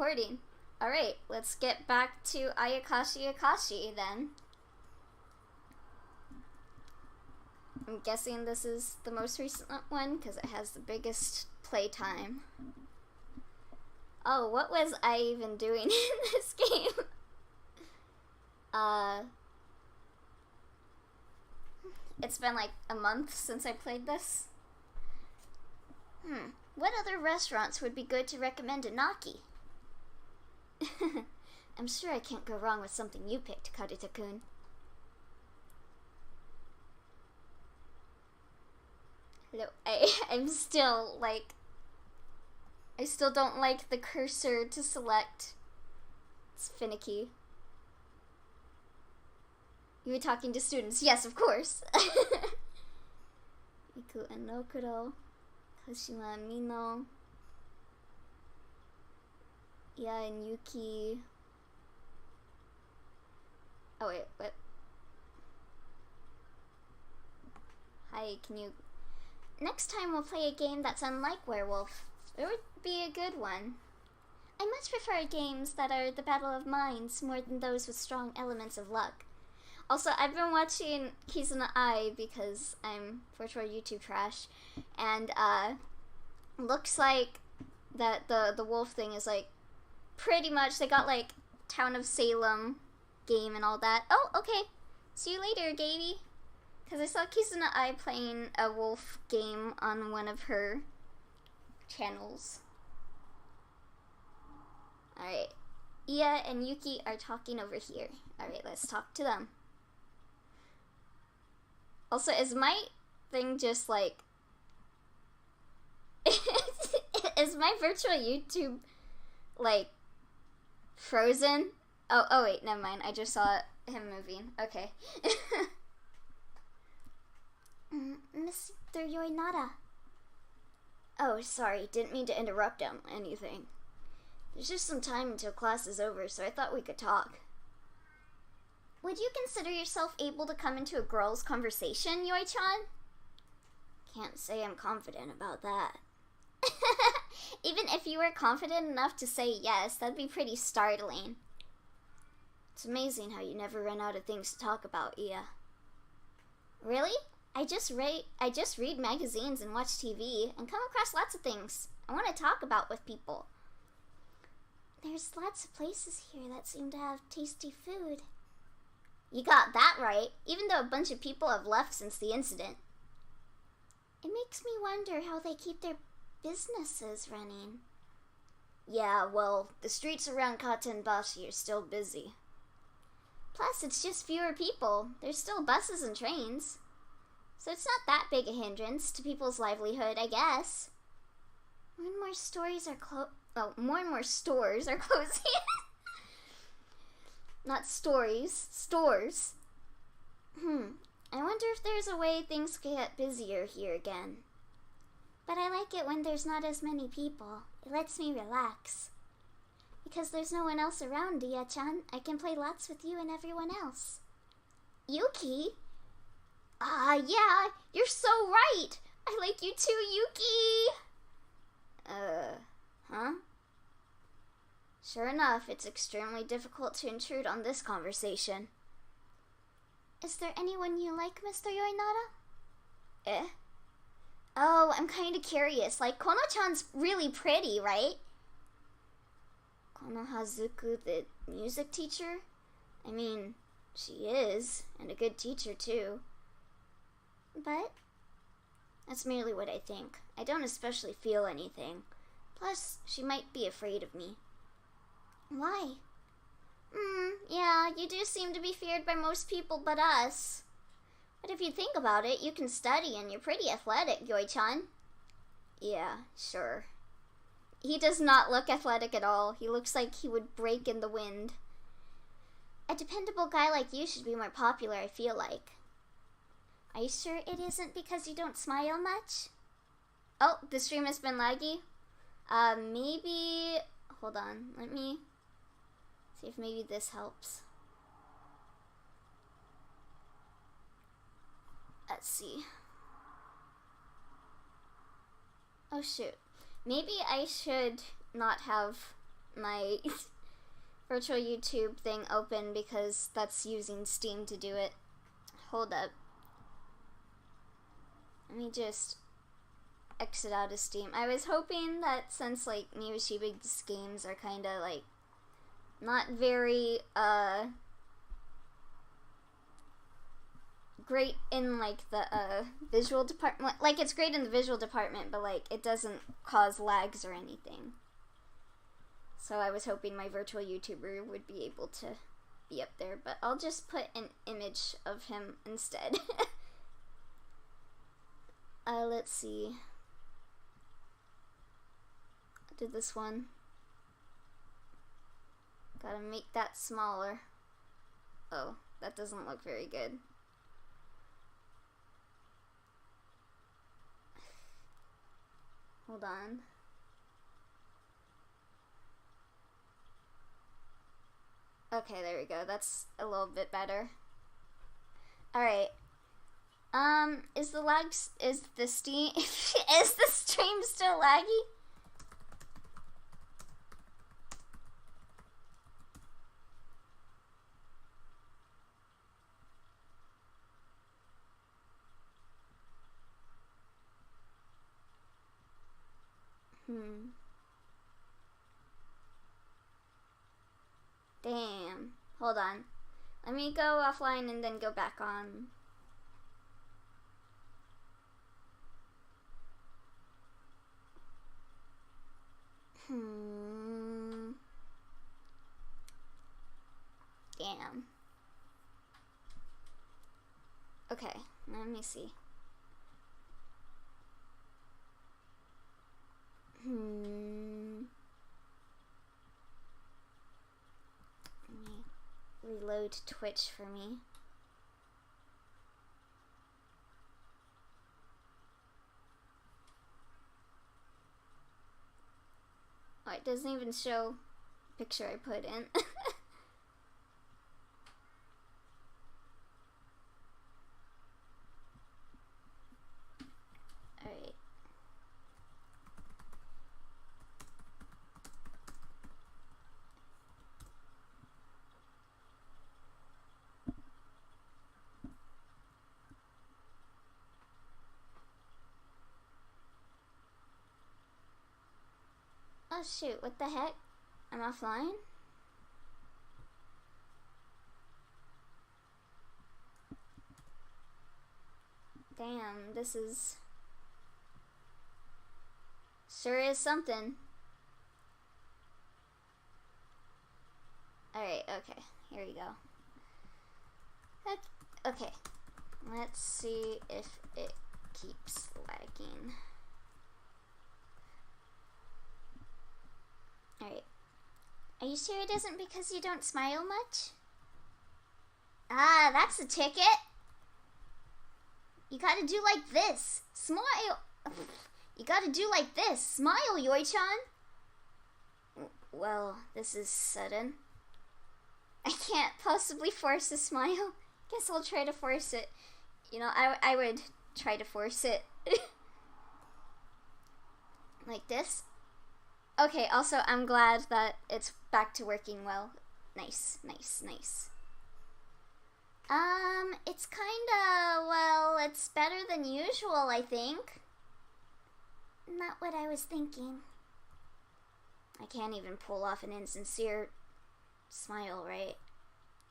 recording. Alright, let's get back to Ayakashi Akashi then. I'm guessing this is the most recent one because it has the biggest playtime. Oh, what was I even doing in this game? It's been like a month since I played this. What other restaurants would be good to recommend in Naki? I'm sure I can't go wrong with something you picked, Karuta-kun. Hello, I'm still like... I still don't like the cursor to select. It's finicky. You were talking to students. Yes, of course. Iku and Nokuro. Kashima Mino. Yeah, and Yuki. Oh wait, what? Hi, can you... Next time we'll play a game that's unlike Werewolf. It would be a good one. I much prefer games that are the battle of minds more than those with strong elements of luck. Also, I've been watching Kizuna Ai because I'm virtual YouTube trash, and looks like that the wolf thing is like pretty much, they got like Town of Salem game and all that. Oh, okay. See you later, Gaby. Because I saw Kizuna Ai playing a wolf game on one of her channels. Alright. Iya and Yuki are talking over here. Alright, let's talk to them. Also, is my thing just like... is my virtual YouTube, like, frozen? Oh wait, never mind. I just saw him moving. Okay. Mr. Yoinada. Oh, sorry. Didn't mean to interrupt anything. There's just some time until class is over, so I thought we could talk. Would you consider yourself able to come into a girl's conversation, Yoi-chan? Can't say I'm confident about that. Even if you were confident enough to say yes, that'd be pretty startling. It's amazing how you never run out of things to talk about, Iya. Really? I just read magazines and watch TV and come across lots of things I want to talk about with people. There's lots of places here that seem to have tasty food. You got that right, even though a bunch of people have left since the incident. It makes me wonder how they keep their businesses running. Yeah, well, the streets around Katenbashi are still busy. Plus, it's just fewer people. There's still buses and trains. So it's not that big a hindrance to people's livelihood, I guess. More and more stores are closing. Not stories, stores. I wonder if there's a way things could get busier here again. But I like it when there's not as many people. It lets me relax. Because there's no one else around, Iya-chan. I can play lots with you and everyone else. Yuki? Yeah, you're so right. I like you too, Yuki. Huh? Sure enough, it's extremely difficult to intrude on this conversation. Is there anyone you like, Mr. Yoinada? Oh, I'm kind of curious. Like, Kono-chan's really pretty, right? Konohazuku, the music teacher? I mean, she is, and a good teacher, too. But that's merely what I think. I don't especially feel anything. Plus, she might be afraid of me. Why? Yeah, you do seem to be feared by most people but us. But if you think about it, you can study and you're pretty athletic, Yoi-chan. Yeah, sure. He does not look athletic at all. He looks like he would break in the wind. A dependable guy like you should be more popular, I feel like. Are you sure it isn't because you don't smile much? Oh, the stream has been laggy. Maybe... Hold on, let me see if maybe this helps. Let's see. Oh shoot. Maybe I should not have my virtual YouTube thing open because that's using Steam to do it. Hold up. Let me just exit out of Steam. I was hoping that since like Miyoshiba's games are kind of like not very great in like the visual department, like it's great in the visual department, but like it doesn't cause lags or anything. So I was hoping my virtual YouTuber would be able to be up there, but I'll just put an image of him instead. Let's see. I did this one. Gotta make that smaller. Oh, that doesn't look very good. Hold on. Okay, there we go. That's a little bit better. Alright. Is the stream still laggy? Damn. Hold on. Let me go offline and then go back on. Damn. Okay, let me see. Let me reload Twitch for me. Oh, it doesn't even show the picture I put in. Alright. Oh shoot, what the heck? I'm offline? Damn, this is... sure is something. Alright, okay, here we go. Okay, let's see if it keeps lagging. Alright. Are you sure it isn't because you don't smile much? Ah, that's the ticket. You gotta do like this. Smile. You gotta do like this. Smile, Yoi-chan. Well, this is sudden. I can't possibly force a smile. Guess I'll try to force it. You know, I would try to force it. Like this. Okay, also, I'm glad that it's back to working well. Nice, nice, nice. It's kinda, well, it's better than usual, I think. Not what I was thinking. I can't even pull off an insincere smile, right?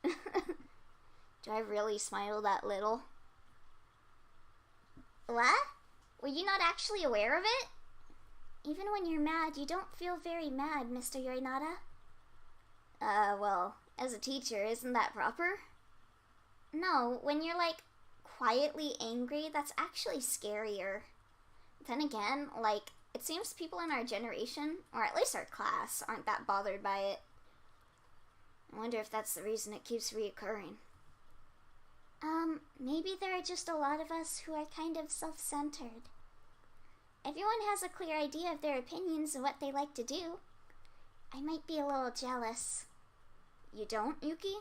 Do I really smile that little? What? Were you not actually aware of it? Even when you're mad, you don't feel very mad, Mr. Yorinata. Well, as a teacher, isn't that proper? No, when you're, like, quietly angry, that's actually scarier. Then again, like, it seems people in our generation, or at least our class, aren't that bothered by it. I wonder if that's the reason it keeps reoccurring. Maybe there are just a lot of us who are kind of self-centered. Everyone has a clear idea of their opinions and what they like to do. I might be a little jealous. You don't, Yuki?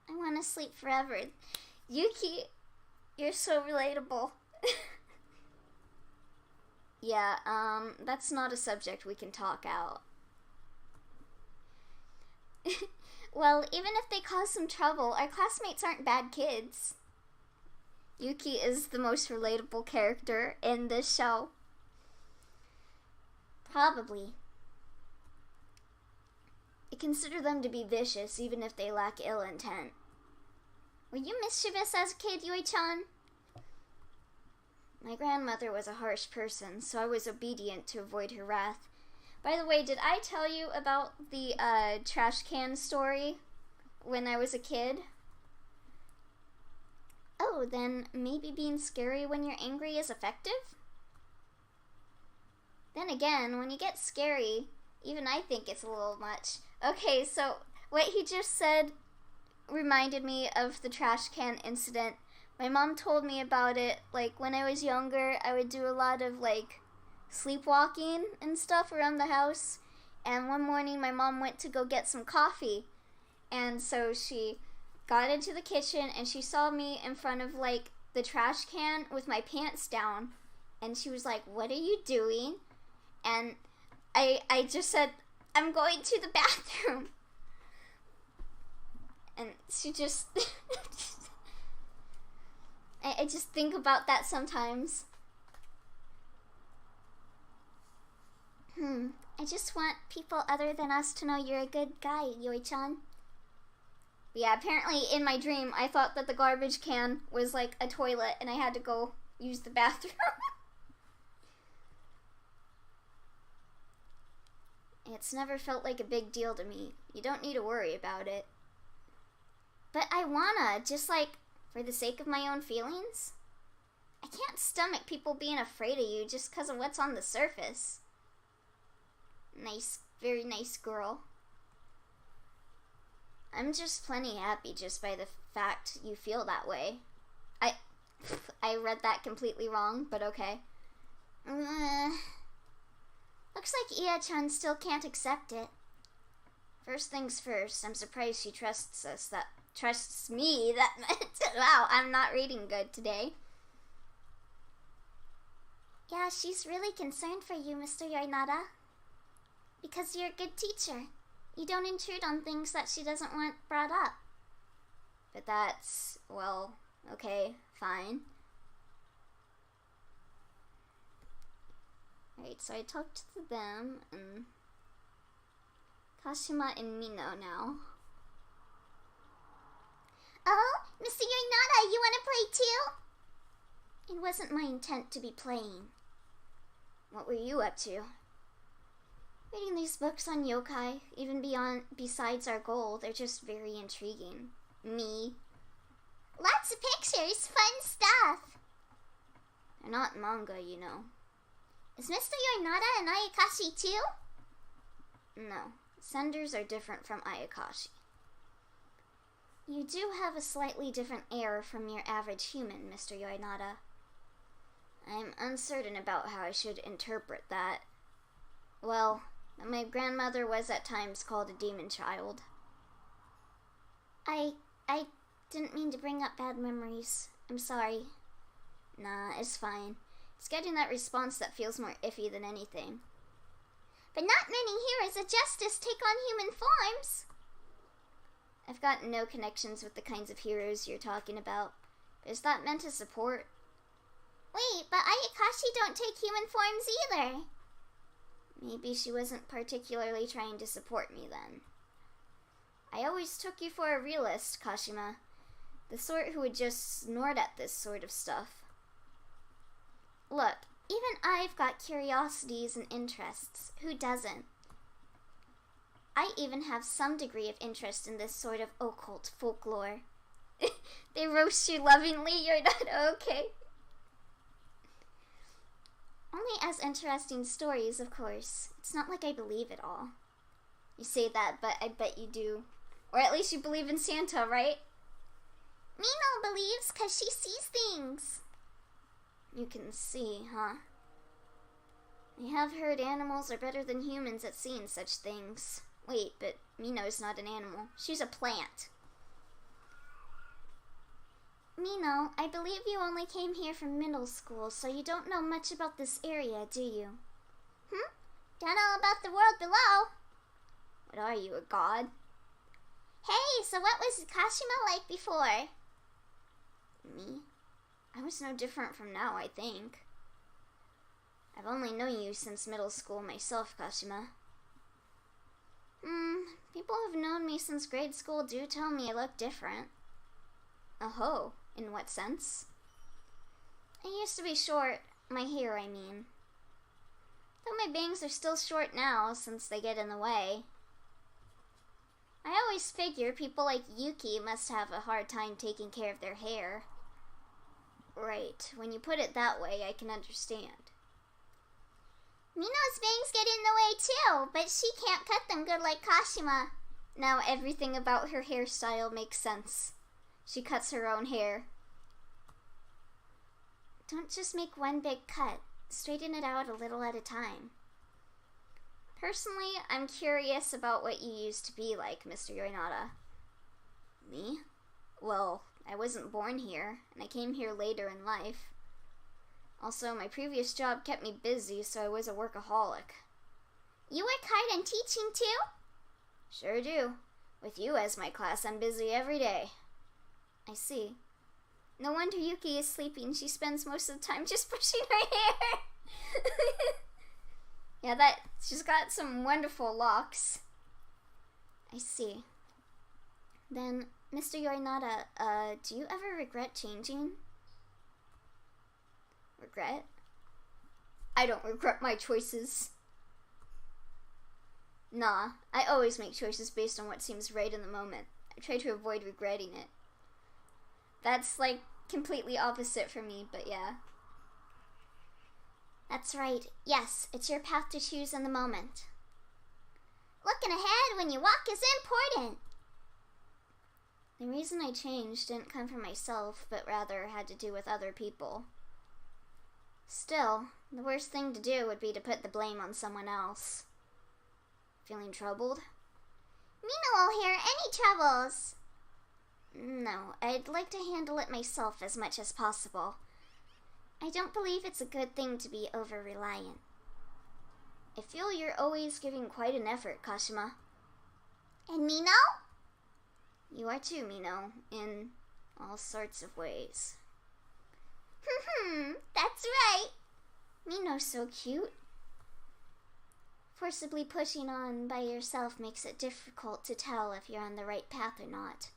I want to sleep forever. Yuki, you're so relatable. Yeah, that's not a subject we can talk out. Well, even if they cause some trouble, our classmates aren't bad kids. Yuki is the most relatable character in this show. Probably. I consider them to be vicious, even if they lack ill intent. Were you mischievous as a kid, Yui-chan? My grandmother was a harsh person, so I was obedient to avoid her wrath. By the way, did I tell you about the trash can story when I was a kid? Oh, then maybe being scary when you're angry is effective? Then again, when you get scary, even I think it's a little much. Okay, so what he just said reminded me of the trash can incident. My mom told me about it, like, when I was younger, I would do a lot of, like, sleepwalking and stuff around the house. And one morning, my mom went to go get some coffee. And so she got into the kitchen, and she saw me in front of, like, the trash can with my pants down. And she was like, "What are you doing?" And I just said, "I'm going to the bathroom." And she just... I just think about that sometimes. I just want people other than us to know you're a good guy, Yui-chan. Yeah, apparently in my dream, I thought that the garbage can was like a toilet and I had to go use the bathroom. It's never felt like a big deal to me. You don't need to worry about it. But I wanna, just like, for the sake of my own feelings. I can't stomach people being afraid of you just because of what's on the surface. Nice, very nice girl. I'm just plenty happy just by the fact you feel that way. I read that completely wrong, but okay. Looks like Iya-chan still can't accept it. First things first, I'm surprised she trusts me. Wow, I'm not reading good today. Yeah, she's really concerned for you, Mr. Yoinada. Because you're a good teacher. You don't intrude on things that she doesn't want brought up. But that's, well, okay, fine. Alright, so I talked to them, and Kashima and Mino now. Oh, Mr. Yoinada, you want to play too? It wasn't my intent to be playing. What were you up to? Reading these books on yokai, even besides our goal, they're just very intriguing. Me. Lots of pictures, fun stuff. They're not manga, you know. Is Mr. Yoinada and Ayakashi too? No, senders are different from Ayakashi. You do have a slightly different air from your average human, Mr. Yoinada. I'm uncertain about how I should interpret that. Well, my grandmother was at times called a demon child. I didn't mean to bring up bad memories. I'm sorry. Nah, it's fine. It's getting that response that feels more iffy than anything. But not many heroes of justice take on human forms. I've got no connections with the kinds of heroes you're talking about. But is that meant to support? Wait, but Ayakashi don't take human forms either. Maybe she wasn't particularly trying to support me then. I always took you for a realist, Kashima. The sort who would just snort at this sort of stuff. Look, even I've got curiosities and interests. Who doesn't? I even have some degree of interest in this sort of occult folklore. They roast you lovingly, you're not okay. Only as interesting stories, of course. It's not like I believe it all. You say that, but I bet you do. Or at least you believe in Santa, right? Mino believes because she sees things. You can see, huh? I have heard animals are better than humans at seeing such things. Wait, but Mino's not an animal. She's a plant. Mino, I believe you only came here from middle school, so you don't know much about this area, do you? Don't know about the world below. What are you, a god? Hey, so what was Kashima like before? Me? I was no different from now, I think. I've only known you since middle school myself, Kashima. People who've known me since grade school do tell me I look different. Oh, in what sense? I used to be short, my hair, I mean. Though my bangs are still short now, since they get in the way. I always figure people like Yuki must have a hard time taking care of their hair. Right, when you put it that way, I can understand. Mino's bangs get in the way too, but she can't cut them good like Kashima. Now everything about her hairstyle makes sense. She cuts her own hair. Don't just make one big cut. Straighten it out a little at a time. Personally, I'm curious about what you used to be like, Mr. Yoinada. Me? Well, I wasn't born here, and I came here later in life. Also, my previous job kept me busy, so I was a workaholic. You work hard on teaching too? Sure do. With you as my class, I'm busy every day. I see. No wonder Yuki is sleeping. She spends most of the time just brushing her hair. Yeah, she's got some wonderful locks. I see. Then, Mr. Yoinada, do you ever regret changing? Regret? I don't regret my choices. Nah, I always make choices based on what seems right in the moment. I try to avoid regretting it. That's like completely opposite for me, but yeah. That's right. Yes, it's your path to choose in the moment. Looking ahead when you walk is important. The reason I changed didn't come from myself, but rather had to do with other people. Still, the worst thing to do would be to put the blame on someone else. Feeling troubled? Mina won't hear any troubles. No, I'd like to handle it myself as much as possible. I don't believe it's a good thing to be over-reliant. I feel you're always giving quite an effort, Kashima. And Mino? You are too, Mino, in all sorts of ways. That's right. Mino's so cute. Forcibly pushing on by yourself makes it difficult to tell if you're on the right path or not.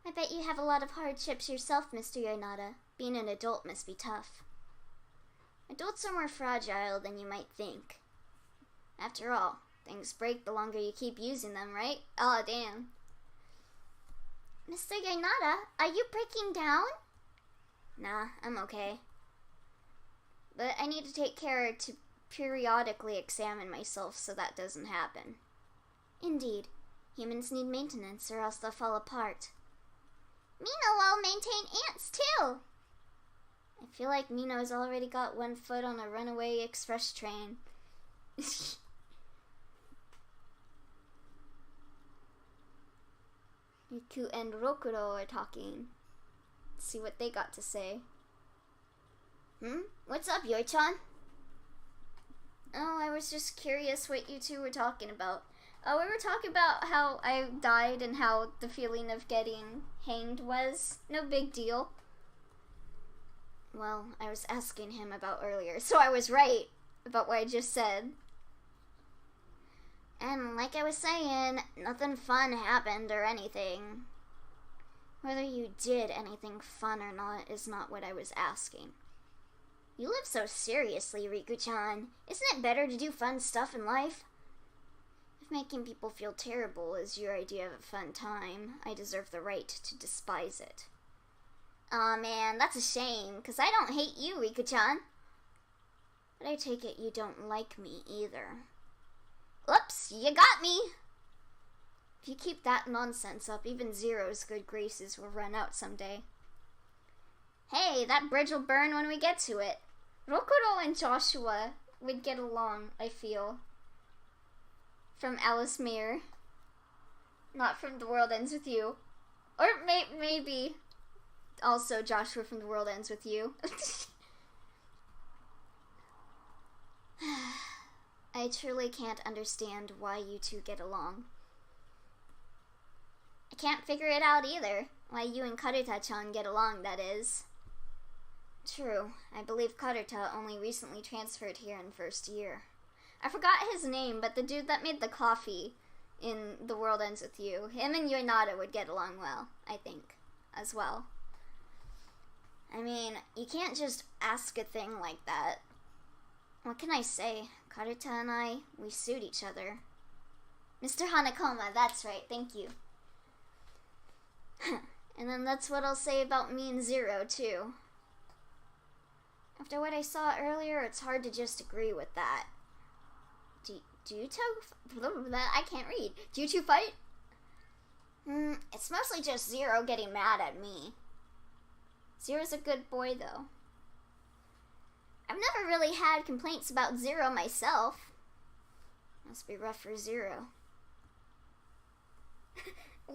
I bet you have a lot of hardships yourself, Mr. Yoinada. Being an adult must be tough. Adults are more fragile than you might think. After all, things break the longer you keep using them, right? Aw, damn. Mr. Yoinada, are you breaking down? Nah, I'm okay. But I need to take care to periodically examine myself so that doesn't happen. Indeed, humans need maintenance or else they'll fall apart. Mino will maintain ants too. I feel like Mino's already got one foot on a runaway express train. Riku and Rokuro are talking. Let's see what they got to say. What's up, Yoi-chan? Oh, I was just curious what you two were talking about. Oh, we were talking about how I died and how the feeling of getting hanged was. No big deal. Well, I was asking him about earlier, so I was right about what I just said. And like I was saying, nothing fun happened or anything. Whether you did anything fun or not is not what I was asking. You live so seriously, Riku-chan. Isn't it better to do fun stuff in life? If making people feel terrible is your idea of a fun time, I deserve the right to despise it. Aw man, that's a shame, 'cause I don't hate you, Riku-chan. But I take it you don't like me either. Oops, you got me! If you keep that nonsense up, even Zero's good graces will run out someday. Hey, that bridge will burn when we get to it. Rokuro and Joshua would get along, I feel. From Alice Mayer. Not from The World Ends With You. Or maybe also Joshua from The World Ends With You. I truly can't understand why you two get along. I can't figure it out either. Why you and Karuta-chan get along, that is. True. I believe Karuta only recently transferred here in first year. I forgot his name, but the dude that made the coffee in The World Ends With You, him and Yoinada would get along well, I think, as well. I mean, you can't just ask a thing like that. What can I say? Karuta and I, we suit each other. Mr. Hanakoma, that's right, thank you. And then that's what I'll say about me and Zero, too. After what I saw earlier, it's hard to just agree with that. Do you two... I can't read. Do you two fight? It's mostly just Zero getting mad at me. Zero's a good boy, though. I've never really had complaints about Zero myself. Must be rough for Zero.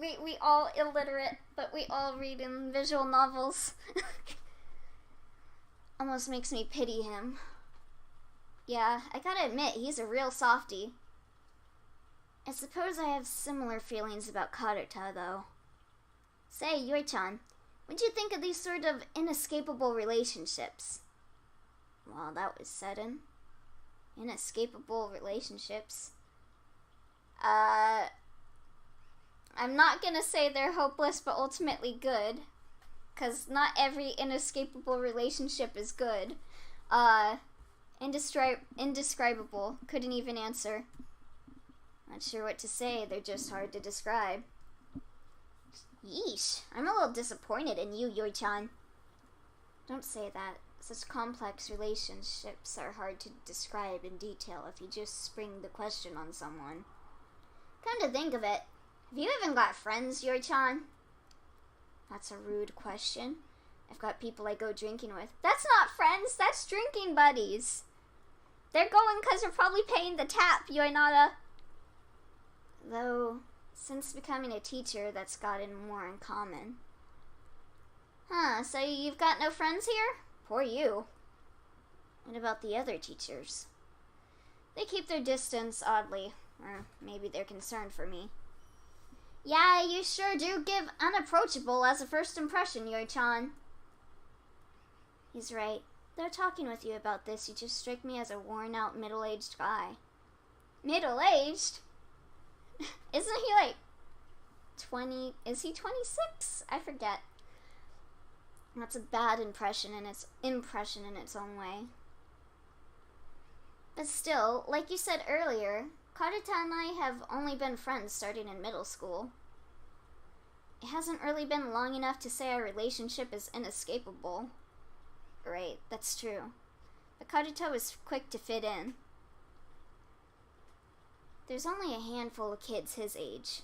we all illiterate, but we all read in visual novels. Almost makes me pity him. Yeah, I gotta admit, he's a real softie. I suppose I have similar feelings about Karuta, though. Say, Yui-chan, what'd you think of these sort of inescapable relationships? Well, that was sudden. Inescapable relationships. I'm not gonna say they're hopeless but ultimately good, 'cause not every inescapable relationship is good. Indescribable. Couldn't even answer. Not sure what to say, they're just hard to describe. Yeesh, I'm a little disappointed in you, Yui-chan. Don't say that. Such complex relationships are hard to describe in detail if you just spring the question on someone. Come to think of it, have you even got friends, Yui-chan? That's a rude question. I've got people I go drinking with. That's not friends, that's drinking buddies. They're going because you're probably paying the tap, Yoinada. Though, since becoming a teacher, that's gotten more in common. Huh, so you've got no friends here? Poor you. What about the other teachers? They keep their distance, oddly. Or maybe they're concerned for me. Yeah, you sure do give unapproachable as a first impression, Yui-chan. He's right. They're talking with you about this. You just strike me as a worn-out, middle-aged guy. Middle-aged? Isn't he like 20? Is he 26? I forget. That's a bad impression in its own way. But still, like you said earlier, Karuta and I have only been friends starting in middle school. It hasn't really been long enough to say our relationship is inescapable. Right, that's true. But Karuta was quick to fit in. There's only a handful of kids his age.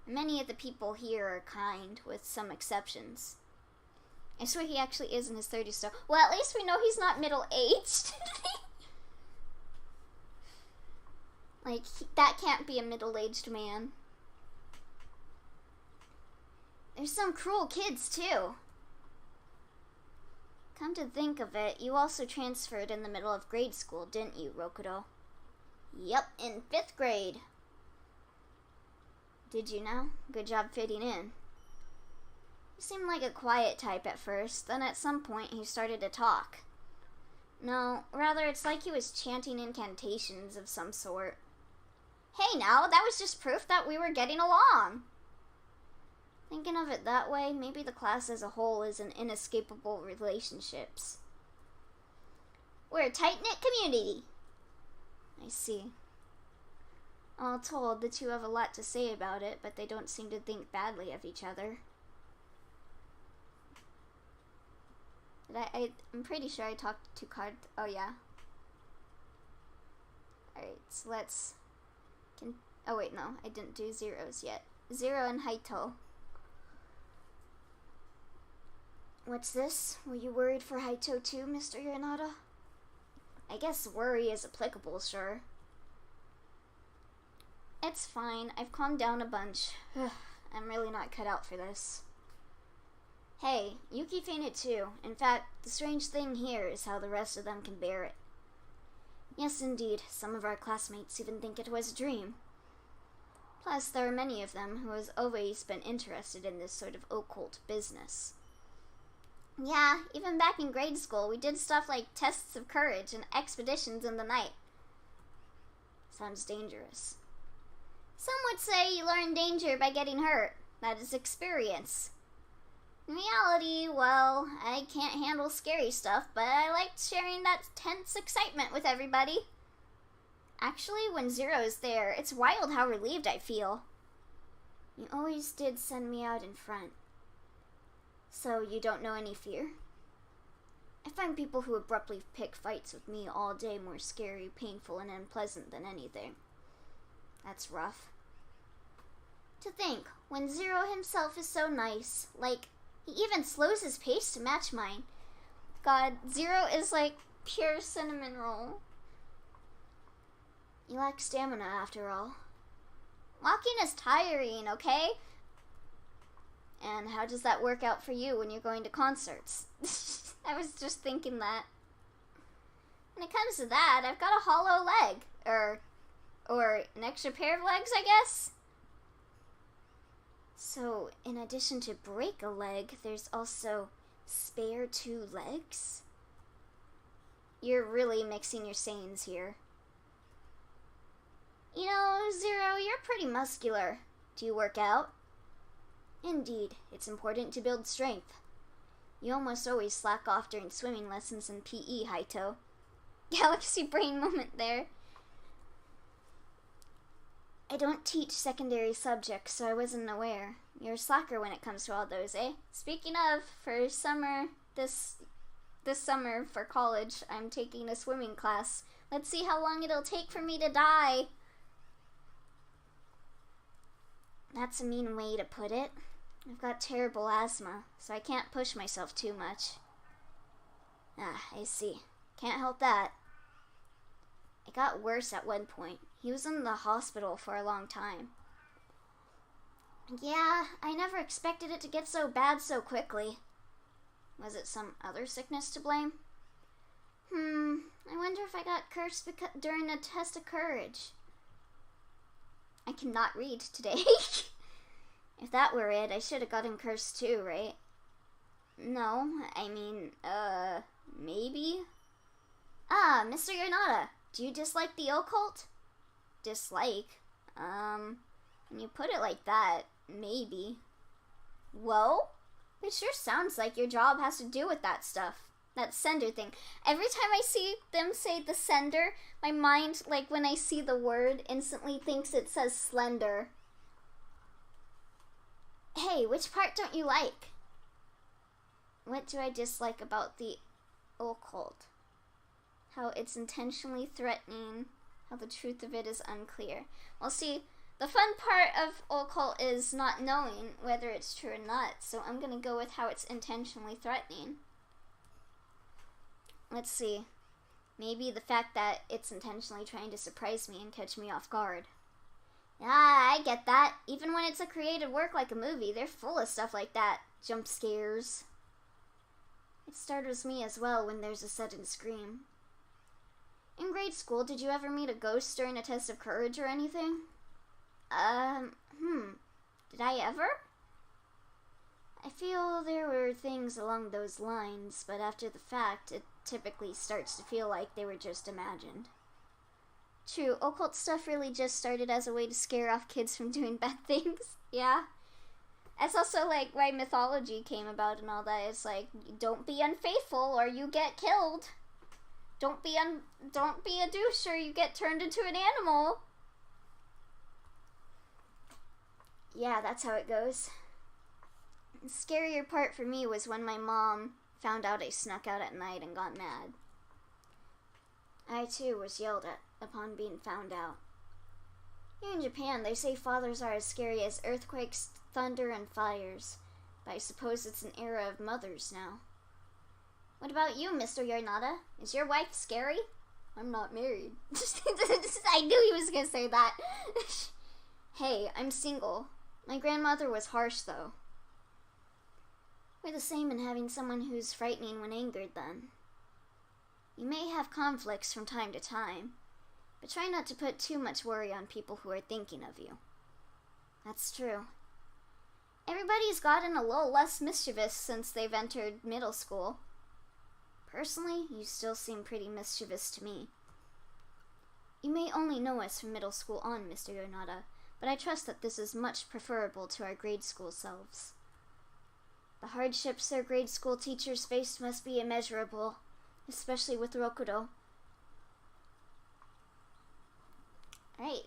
Many of the people here are kind, with some exceptions. I swear he actually is in his 30s still. Well, at least we know he's not middle-aged. Like, that can't be a middle-aged man. There's some cruel kids, too. Come to think of it, you also transferred in the middle of grade school, didn't you, Rokudo? Yep, in 5th grade. Did you now? Good job fitting in. He seemed like a quiet type at first, then at some point he started to talk. No, rather it's like he was chanting incantations of some sort. Hey now, that was just proof that we were getting along. Thinking of it that way, maybe the class as a whole is in inescapable relationships. We're a tight-knit community. I see. All told, the two have a lot to say about it, but they don't seem to think badly of each other. I'm pretty sure I talked to Card. Oh yeah. Alright, so let's. Oh wait, no, I didn't do zeros yet. Zero and Haito. What's this? Were you worried for Haito too, Mr. Yoinada? I guess worry is applicable, sure. It's fine. I've calmed down a bunch. I'm really not cut out for this. Hey, Yuki fainted too. In fact, the strange thing here is how the rest of them can bear it. Yes, indeed. Some of our classmates even think it was a dream. Plus, there are many of them who has always been interested in this sort of occult business. Yeah, even back in grade school, we did stuff like tests of courage and expeditions in the night. Sounds dangerous. Some would say you learn danger by getting hurt. That is experience. In reality, well, I can't handle scary stuff, but I liked sharing that tense excitement with everybody. Actually, when Zero's there, it's wild how relieved I feel. You always did send me out in front. So you don't know any fear? I find people who abruptly pick fights with me all day more scary, painful, and unpleasant than anything. That's rough. To think, when Zero himself is so nice, like, he even slows his pace to match mine. God, Zero is like pure cinnamon roll. You lack stamina after all. Walking is tiring, okay? And how does that work out for you when you're going to concerts? I was just thinking that. When it comes to that, I've got a hollow leg. Or an extra pair of legs, I guess? So, in addition to break a leg, there's also spare 2 legs? You're really mixing your sayings here. You know, Zero, you're pretty muscular. Do you work out? Indeed, it's important to build strength. You almost always slack off during swimming lessons and PE, Haito. Galaxy brain moment there. I don't teach secondary subjects, so I wasn't aware. You're a slacker when it comes to all those, eh? Speaking of, for summer, this summer for college, I'm taking a swimming class. Let's see how long it'll take for me to die. That's a mean way to put it. I've got terrible asthma, so I can't push myself too much. Ah, I see. Can't help that. It got worse at one point. He was in the hospital for a long time. Yeah, I never expected it to get so bad so quickly. Was it some other sickness to blame? I wonder if I got cursed during a test of courage. I cannot read today. If that were it, I should have gotten cursed too, right? No, I mean, maybe? Ah, Mr. Yonada, do you dislike the occult? Dislike? When you put it like that, maybe. Whoa? It sure sounds like your job has to do with that stuff. That sender thing. Every time I see them say the sender, my mind, like when I see the word, instantly thinks it says slender. Hey, which part don't you like? What do I dislike about the occult? How it's intentionally threatening, how the truth of it is unclear. Well, see, the fun part of occult is not knowing whether it's true or not, so I'm going to go with how it's intentionally threatening. Let's see. Maybe the fact that it's intentionally trying to surprise me and catch me off guard. Ah, I get that. Even when it's a creative work like a movie, they're full of stuff like that. Jump scares. It startles me as well when there's a sudden scream. In grade school, did you ever meet a ghost during a test of courage or anything? Did I ever? I feel there were things along those lines, but after the fact, it typically starts to feel like they were just imagined. True, occult stuff really just started as a way to scare off kids from doing bad things. Yeah. That's also like why mythology came about and all that. It's like, don't be unfaithful or you get killed. Don't be a douche or you get turned into an animal. Yeah, that's how it goes. The scarier part for me was when my mom found out I snuck out at night and got mad. I too was yelled at upon being found out. Here in Japan, they say fathers are as scary as earthquakes, thunder, and fires, but I suppose it's an era of mothers now. What about you, Mr. Yornada? Is your wife scary? I'm not married. I knew he was going to say that. Hey, I'm single. My grandmother was harsh, though. We're the same in having someone who's frightening when angered, then. You may have conflicts from time to time, but try not to put too much worry on people who are thinking of you. That's true. Everybody's gotten a little less mischievous since they've entered middle school. Personally, you still seem pretty mischievous to me. You may only know us from middle school on, Mr. Yonada, but I trust that this is much preferable to our grade school selves. The hardships their grade school teachers faced must be immeasurable, especially with Rokudo. Alright,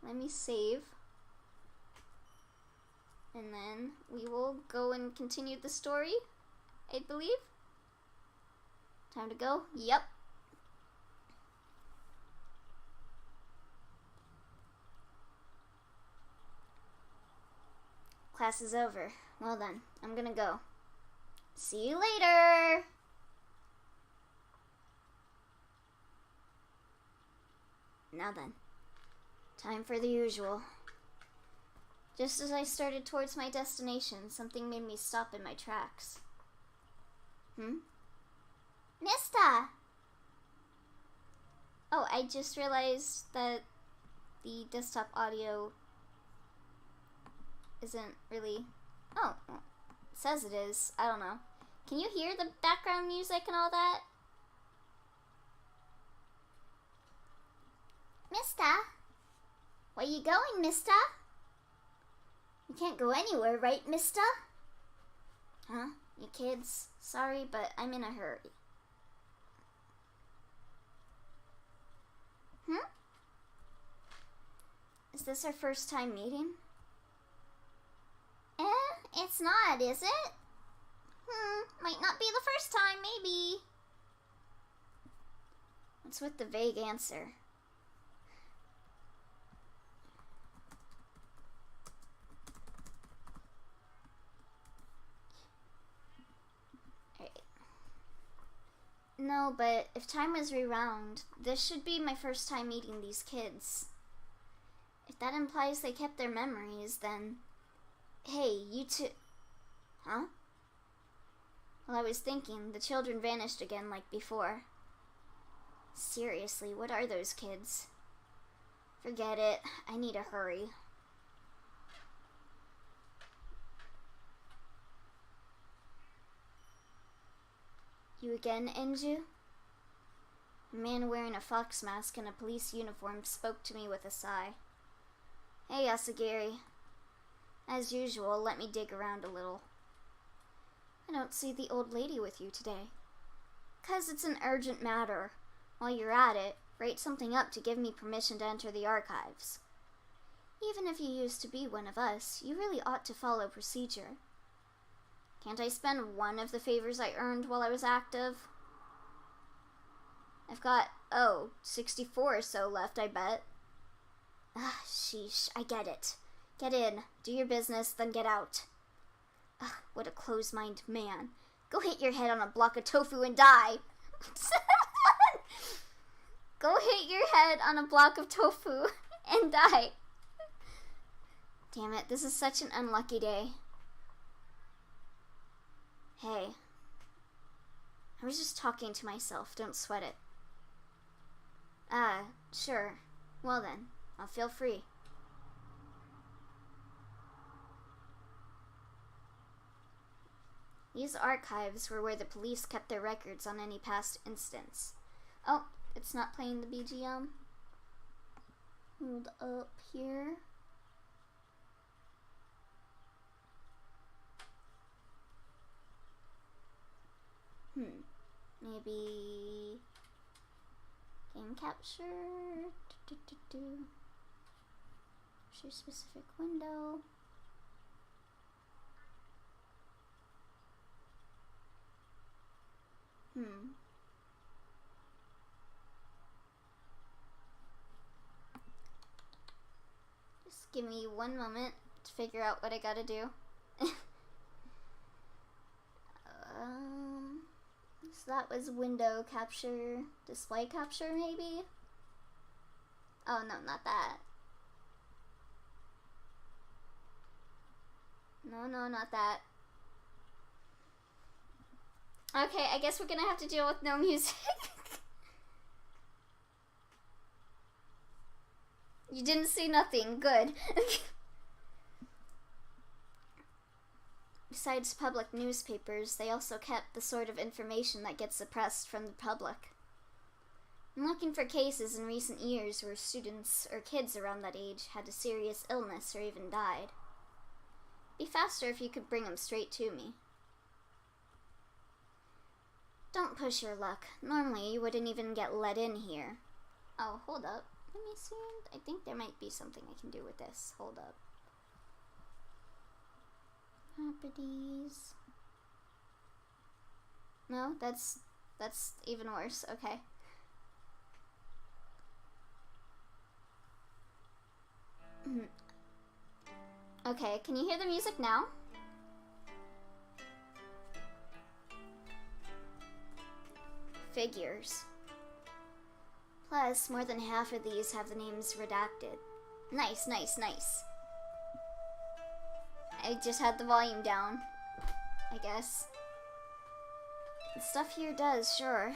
let me save. And then we will go and continue the story, I believe. Time to go? Yep. Class is over. Well then, I'm gonna go. See you later! Now then, time for the usual. Just as I started towards my destination, something made me stop in my tracks. Mista! Oh, I just realized that the desktop audio isn't really... Oh, well, it says it is. I don't know. Can you hear the background music and all that? Mista? Where you going, Mista? You can't go anywhere, right, Mista? Huh? You kids? Sorry, but I'm in a hurry. Is this our first time meeting? It's not, is it? Might not be the first time, maybe. What's with the vague answer? Alright. No, but if time was rewound, this should be my first time meeting these kids. If that implies they kept their memories, then... Hey, you two... Huh? Well, I was thinking, the children vanished again like before. Seriously, what are those kids? Forget it. I need a hurry. You again, Enju? A man wearing a fox mask and a police uniform spoke to me with a sigh. Hey, Asagiri. As usual, let me dig around a little. I don't see the old lady with you today. 'Cause it's an urgent matter. While you're at it, write something up to give me permission to enter the archives. Even if you used to be one of us, you really ought to follow procedure. Can't I spend one of the favors I earned while I was active? I've got, 64 or so left, I bet. Sheesh, I get it. Get in, do your business, then get out. What a close-minded man. Go hit your head on a block of tofu and die. Go hit your head on a block of tofu and die. Damn it, this is such an unlucky day. Hey. I was just talking to myself, don't sweat it. Sure. Well then, I'll feel free. These archives were where the police kept their records on any past incidents. Oh, it's not playing the BGM. Hold up here. Maybe game capture. Share specific window. Just give me one moment to figure out what I gotta do. So that was window capture, display capture maybe? Oh no, not that. No, not that. Okay, I guess we're gonna have to deal with no music. You didn't see nothing. Good. Besides public newspapers, they also kept the sort of information that gets suppressed from the public. I'm looking for cases in recent years where students or kids around that age had a serious illness or even died. Be faster if you could bring them straight to me. Don't push your luck. Normally, you wouldn't even get let in here. Oh, hold up. Let me see. I think there might be something I can do with this. Hold up. Properties. No, that's even worse. Okay. Okay, can you hear the music now? Figures. Plus, more than half of these have the names redacted. Nice, nice, nice. I just had the volume down, I guess. The stuff here does, sure.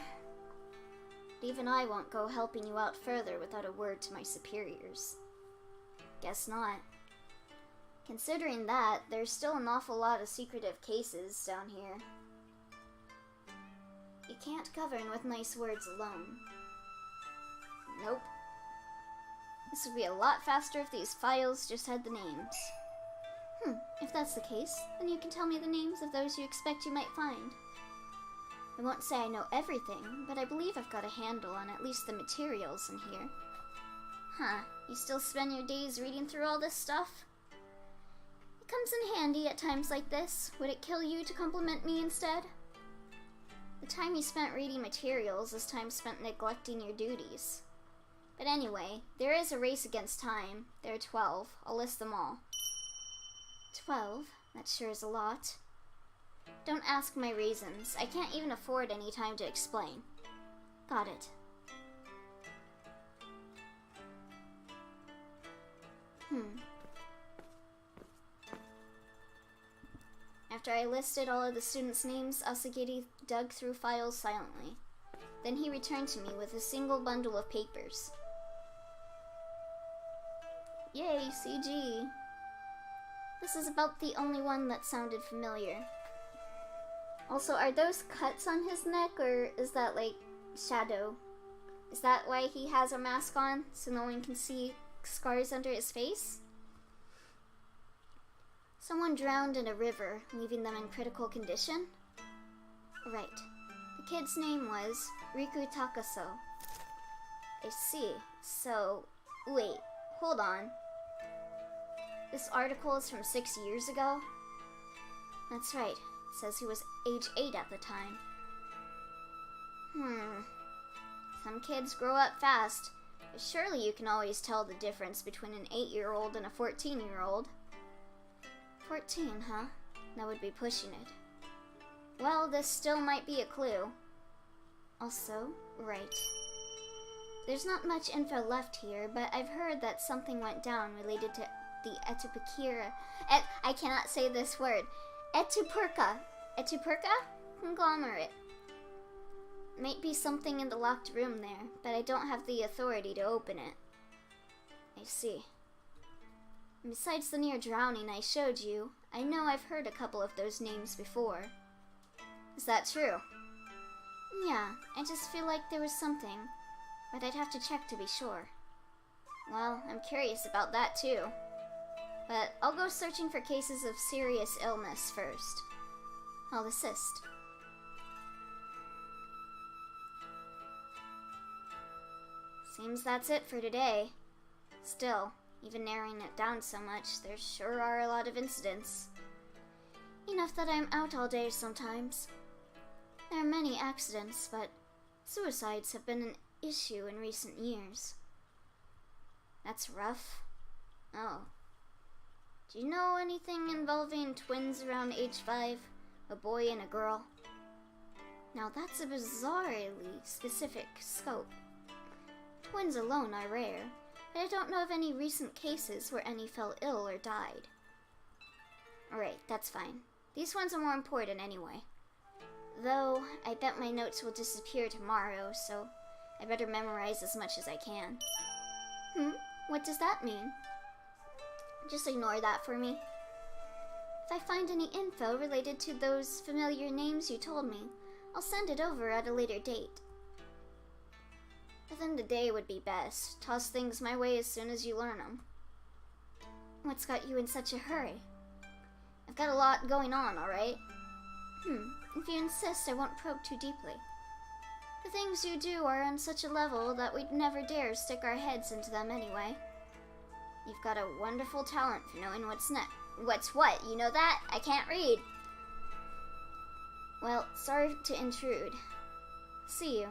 But even I won't go helping you out further without a word to my superiors. Guess not. Considering that, there's still an awful lot of secretive cases down here. You can't govern with nice words alone. Nope. This would be a lot faster if these files just had the names. If that's the case, then you can tell me the names of those you expect you might find. I won't say I know everything, but I believe I've got a handle on at least the materials in here. Huh, you still spend your days reading through all this stuff? It comes in handy at times like this. Would it kill you to compliment me instead? The time you spent reading materials is time spent neglecting your duties. But anyway, there is a race against time. There are 12. I'll list them all. 12? That sure is a lot. Don't ask my reasons. I can't even afford any time to explain. Got it. After I listed all of the students' names, Asagiri dug through files silently. Then he returned to me with a single bundle of papers. Yay, CG! This is about the only one that sounded familiar. Also, are those cuts on his neck, or is that, like, shadow? Is that why he has a mask on, so no one can see scars under his face? Someone drowned in a river, leaving them in critical condition? Right. The kid's name was Riku Takaso. I see. So, wait, hold on. This article is from 6 years ago? That's right. It says he was age 8 at the time. Some kids grow up fast, but surely you can always tell the difference between an 8-year-old and a 14-year-old. 14, huh? That would be pushing it. Well, this still might be a clue. Also, right. There's not much info left here, but I've heard that something went down related to the Etupakira. I cannot say this word. Etupurka. Etupurka? Conglomerate. Might be something in the locked room there, but I don't have the authority to open it. I see. Besides the near drowning I showed you, I know I've heard a couple of those names before. Is that true? Yeah, I just feel like there was something, but I'd have to check to be sure. Well, I'm curious about that too. But I'll go searching for cases of serious illness first. I'll assist. Seems that's it for today. Still, even narrowing it down so much, there sure are a lot of incidents. Enough that I'm out all day sometimes. There are many accidents, but suicides have been an issue in recent years. That's rough. Oh. Do you know anything involving twins around age 5? A boy and a girl? Now that's a bizarrely specific scope. Twins alone are rare, but I don't know of any recent cases where any fell ill or died. Alright, that's fine. These ones are more important anyway. Though, I bet my notes will disappear tomorrow, so I better memorize as much as I can. What does that mean? Just ignore that for me. If I find any info related to those familiar names you told me, I'll send it over at a later date. Within the day would be best. Toss things my way as soon as you learn them. What's got you in such a hurry? I've got a lot going on, alright? If you insist, I won't probe too deeply. The things you do are on such a level that we'd never dare stick our heads into them anyway. You've got a wonderful talent for knowing what's next. What's what? You know that? I can't read. Well, sorry to intrude. See you.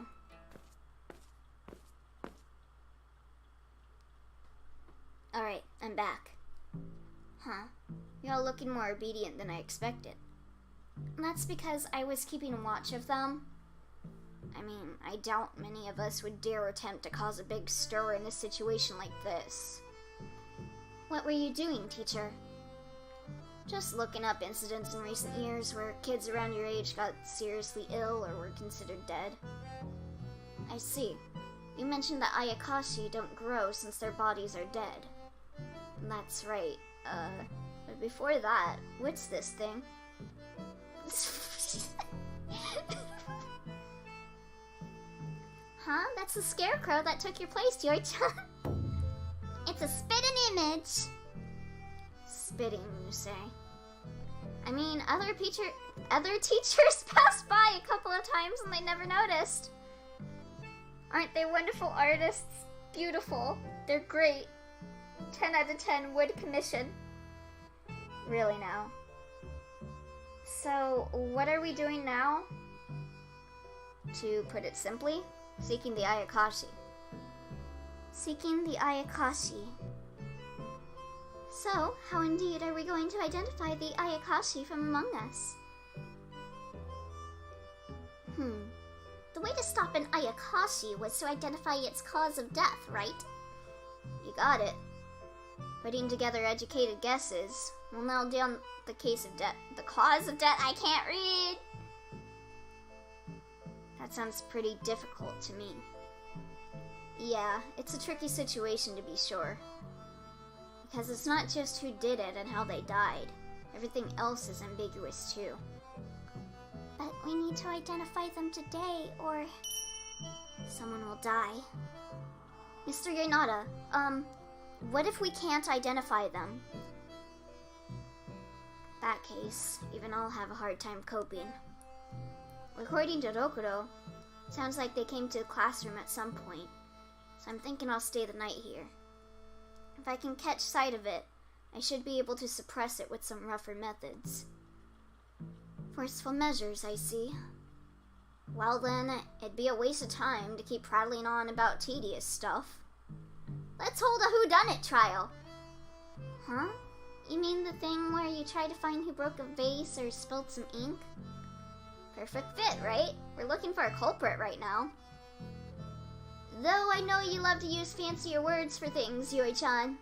Alright, I'm back. Huh. You're all looking more obedient than I expected. That's because I was keeping watch of them. I mean, I doubt many of us would dare attempt to cause a big stir in a situation like this. What were you doing, teacher? Just looking up incidents in recent years where kids around your age got seriously ill or were considered dead. I see. You mentioned that Ayakashi don't grow since their bodies are dead. That's right. But before that, what's this thing? Huh? That's the scarecrow that took your place, Yoi-chan. It's a spitting image. Spitting, you say? I mean, other teachers passed by a couple of times and they never noticed. Aren't they wonderful artists? Beautiful. They're great. 10 out of 10 would commission. Really now. So, what are we doing now? To put it simply, seeking the Ayakashi. Seeking the Ayakashi. So, how indeed are we going to identify the Ayakashi from among us? The way to stop an Ayakashi was to identify its cause of death, right? You got it. Putting together educated guesses will nail down the case of death. The cause of death? I can't read! That sounds pretty difficult to me. Yeah, it's a tricky situation to be sure. Because it's not just who did it and how they died. Everything else is ambiguous too. But we need to identify them today, or someone will die. Mr. Yonada, what if we can't identify them? That case, even I'll have a hard time coping. According to Rokuro, sounds like they came to the classroom at some point, so I'm thinking I'll stay the night here. If I can catch sight of it, I should be able to suppress it with some rougher methods. Forceful measures, I see. Well then, it'd be a waste of time to keep prattling on about tedious stuff. Let's hold a whodunit trial. Huh? You mean the thing where you try to find who broke a vase or spilled some ink? Perfect fit, right? We're looking for a culprit right now. Though I know you love to use fancier words for things, Yoi-chan.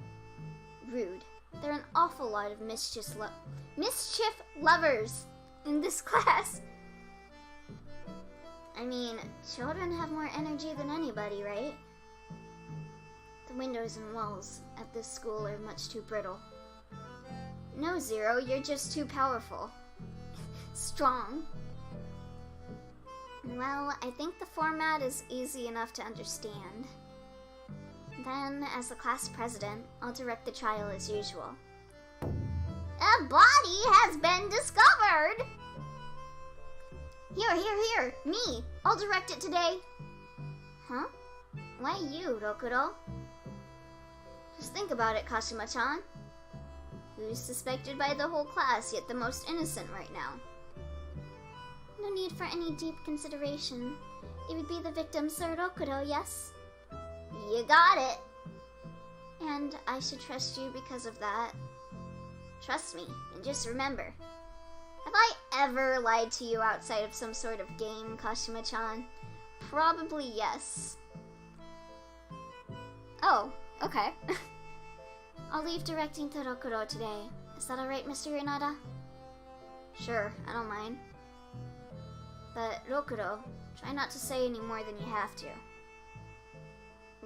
Rude. There are an awful lot of mischief lovers in this class. I mean, children have more energy than anybody, right? The windows and walls at this school are much too brittle. No, Zero, you're just too powerful. Strong. Well, I think the format is easy enough to understand. Then, as the class president, I'll direct the trial as usual. A body has been discovered! Here, me. I'll direct it today. Huh? Why you, Rokuro? Just think about it, Kashima-chan. Who's suspected by the whole class, yet the most innocent right now? No need for any deep consideration. It would be the victim, Sir Rokuro, yes? You got it! And I should trust you because of that. Trust me, and just remember. Have I ever lied to you outside of some sort of game, Kashima-chan? Probably yes. Oh, okay. I'll leave directing to Rokuro today. Is that alright, Mr. Yonada? Sure, I don't mind. But, Rokuro, try not to say any more than you have to.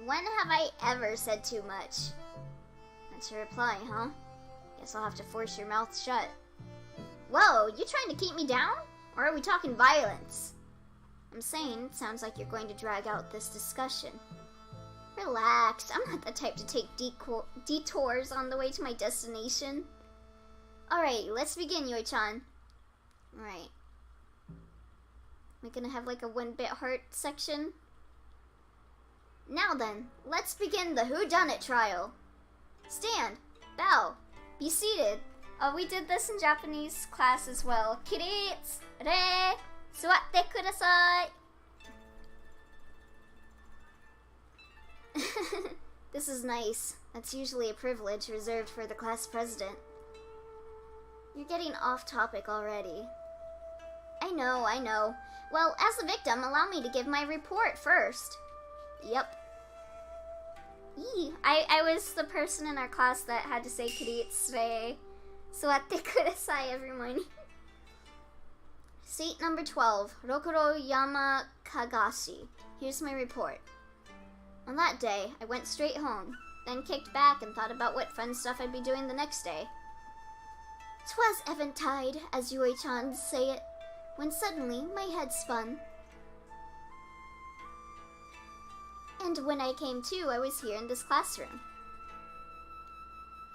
When have I ever said too much? That's your reply, huh? Guess I'll have to force your mouth shut. Whoa, you trying to keep me down? Or are we talking violence? I'm saying it sounds like you're going to drag out this discussion. Relax, I'm not the type to take detours on the way to my destination. Alright, let's begin, Yoi-chan. Alright. Am I gonna have like a 1-bit heart section? Now then, let's begin the whodunit trial. Stand, bow, be seated. Oh, we did this in Japanese class as well. Kiritsu, re, suwatte kudasai. This is nice. That's usually a privilege reserved for the class president. You're getting off topic already. I know. Well, as a victim, allow me to give my report first. Yep. I was the person in our class that had to say kiritsu, re, suwatte kudasai every morning. Seat number 12, Rokuro Yamakagashi. Here's my report. On that day, I went straight home, then kicked back and thought about what fun stuff I'd be doing the next day. 'Twas eventide, as Yui-chan say it, when suddenly my head spun. And when I came to, I was here in this classroom.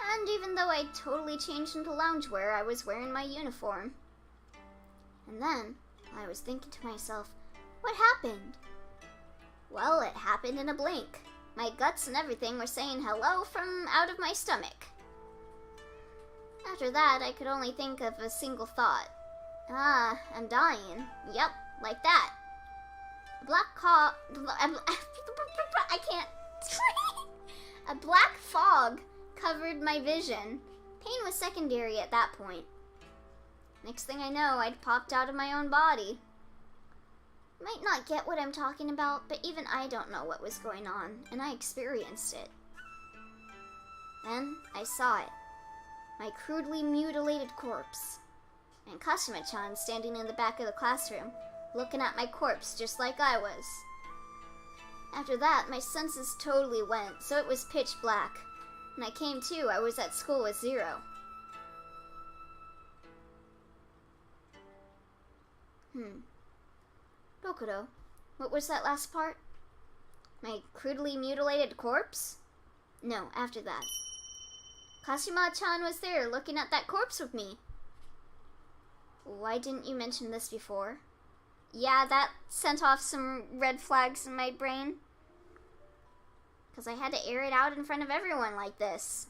And even though I totally changed into loungewear, I was wearing my uniform. And then, I was thinking to myself, what happened? Well, it happened in a blink. My guts and everything were saying hello from out of my stomach. After that, I could only think of a single thought. I'm dying. Yep, like that. I can't. A black fog covered my vision. Pain was secondary at that point. Next thing I know, I'd popped out of my own body. Might not get what I'm talking about, but even I don't know what was going on, and I experienced it. Then I saw it. My crudely mutilated corpse. And Kashima-chan standing in the back of the classroom, looking at my corpse just like I was. After that, my senses totally went, so it was pitch black. When I came to, I was at school with 0. Rokuro, what was that last part? My crudely mutilated corpse? No, after that. Kashima-chan was there looking at that corpse with me. Why didn't you mention this before? Yeah, that sent off some red flags in my brain. Because I had to air it out in front of everyone like this.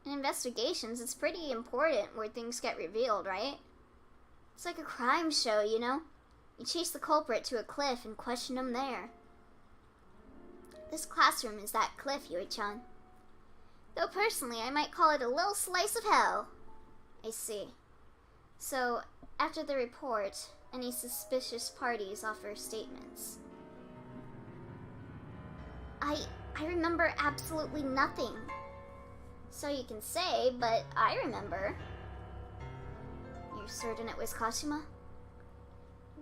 In investigations, it's pretty important where things get revealed, right? It's like a crime show, you know? You chase the culprit to a cliff and question him there. This classroom is that cliff, Yui-chan. Though personally, I might call it a little slice of hell. I see. So, after the report, any suspicious parties offer statements. I remember absolutely nothing. So you can say, but I remember. You're certain it was Kashima?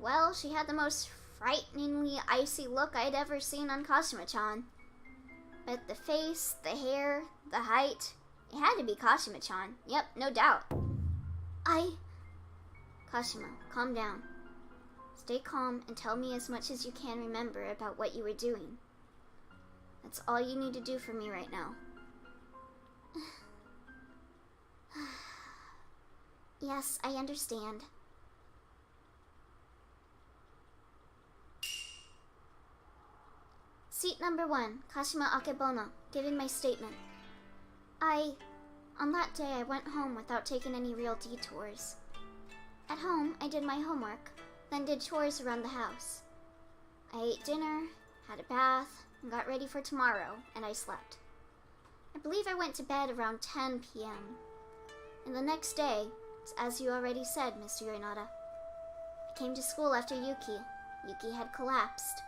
Well, she had the most frighteningly icy look I'd ever seen on Kashima-chan. But the face, the hair, the height, it had to be Kashima-chan. Yep, no doubt. Kashima, calm down. Stay calm and tell me as much as you can remember about what you were doing. That's all you need to do for me right now. Yes, I understand. Seat number 1, Kashima Akebono, giving my statement. On that day, I went home without taking any real detours. At home, I did my homework, then did chores around the house. I ate dinner, had a bath, and got ready for tomorrow, and I slept. I believe I went to bed around 10 p.m. And the next day, as you already said, Mr. Yorinada, I came to school after Yuki. Yuki had collapsed.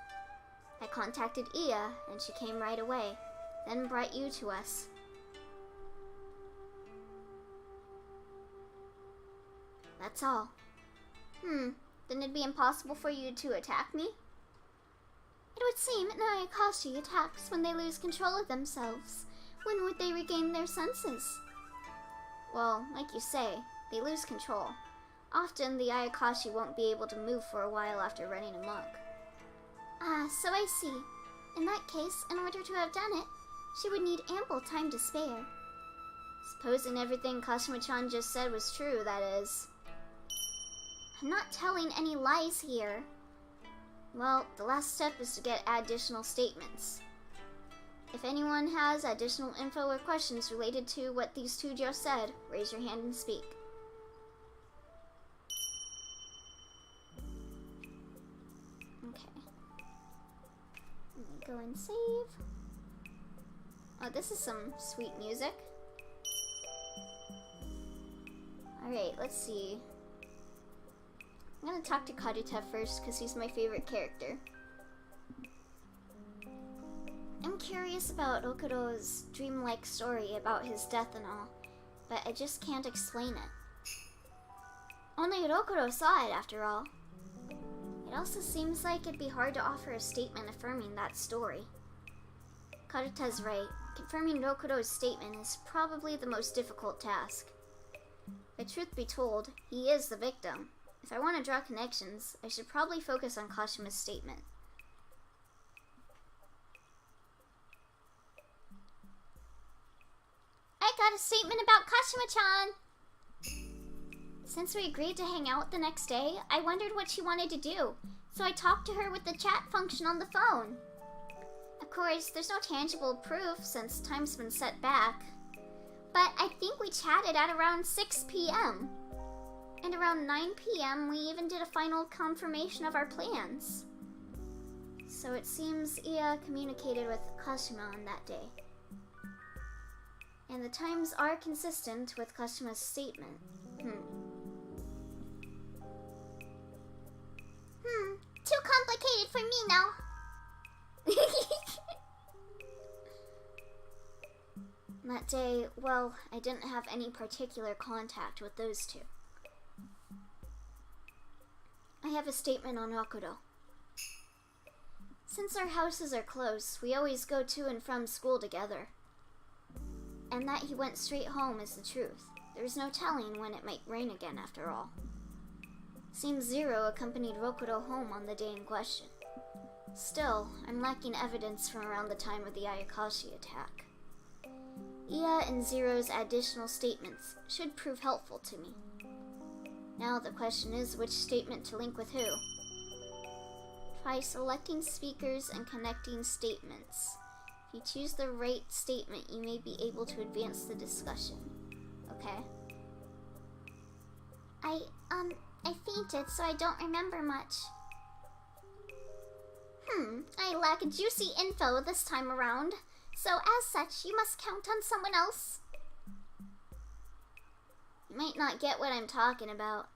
I contacted Iya, and she came right away, then brought you to us. That's all. Then it'd be impossible for you to attack me? It would seem Ayakashi attacks when they lose control of themselves. When would they regain their senses? Well, like you say, they lose control. Often, the Ayakashi won't be able to move for a while after running amok. Ah, so I see. In that case, in order to have done it, she would need ample time to spare. Supposing everything Kashima-chan just said was true, that is. I'm not telling any lies here. Well, the last step is to get additional statements. If anyone has additional info or questions related to what these two just said, raise your hand and speak. Okay. Let me go and save. Oh, this is some sweet music. Alright, let's see. I'm gonna talk to Karuta first because he's my favorite character. I'm curious about Okuro's dreamlike story about his death and all, but I just can't explain it. Only Rokuro saw it after all. It also seems like it'd be hard to offer a statement affirming that story. Karuta's right. Confirming Rokuro's statement is probably the most difficult task. But truth be told, he is the victim. If I want to draw connections, I should probably focus on Kashima's statement. I got a statement about Kashima-chan! Since we agreed to hang out the next day, I wondered what she wanted to do, so I talked to her with the chat function on the phone. Of course, there's no tangible proof since time's been set back. But I think we chatted at around 6 p.m. And around 9 p.m. we even did a final confirmation of our plans. So it seems Iya communicated with Kashima on that day. And the times are consistent with Kashima's statement. Too complicated for me now. That day, well, I didn't have any particular contact with those two. I have a statement on Okuro. Since our houses are close, we always go to and from school together. And that he went straight home is the truth. There's no telling when it might rain again after all. Seems Zero accompanied Rokuro home on the day in question. Still, I'm lacking evidence from around the time of the Ayakashi attack. Iya and Zero's additional statements should prove helpful to me. Now the question is which statement to link with who. Try selecting speakers and connecting statements. If you choose the right statement, you may be able to advance the discussion. Okay? I fainted, so I don't remember much. I lack juicy info this time around, so as such, you must count on someone else. You might not get what I'm talking about,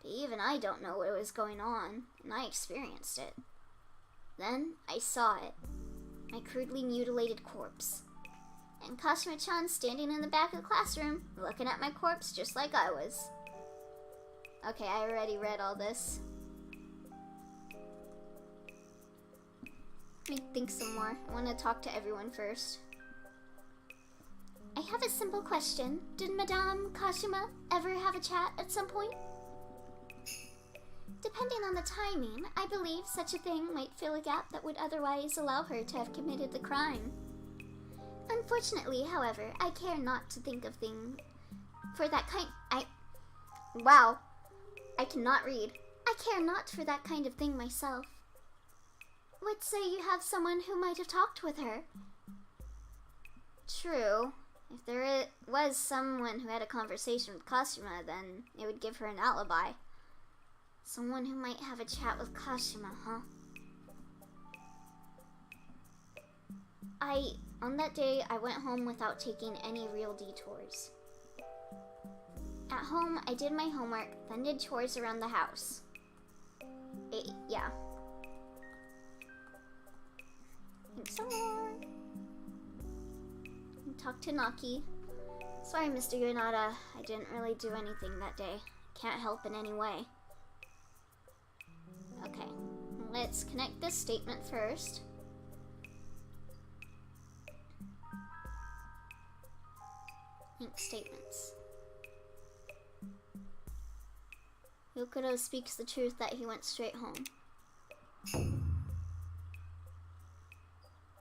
but even I don't know what was going on, and I experienced it. Then, I saw it. My crudely mutilated corpse. And Kashima-chan standing in the back of the classroom, looking at my corpse just like I was. Okay, I already read all this. Let me think some more. I want to talk to everyone first. I have a simple question. Did Madame Kashima ever have a chat at some point? Depending on the timing, I believe such a thing might fill a gap that would otherwise allow her to have committed the crime. Unfortunately, however, I care not to think of things for that kind. Wow. I cannot read. I care not for that kind of thing myself. Let's say you have someone who might have talked with her. True. If there was someone who had a conversation with Kashima, then it would give her an alibi. Someone who might have a chat with Kashima, huh? On that day, I went home without taking any real detours. At home, I did my homework, then did chores around the house. Yeah. Think some more. Talk to Naki. Sorry, Mr. Yonada. I didn't really do anything that day. Can't help in any way. Okay, let's connect this statement first. Link statements. Rokudo speaks the truth that he went straight home.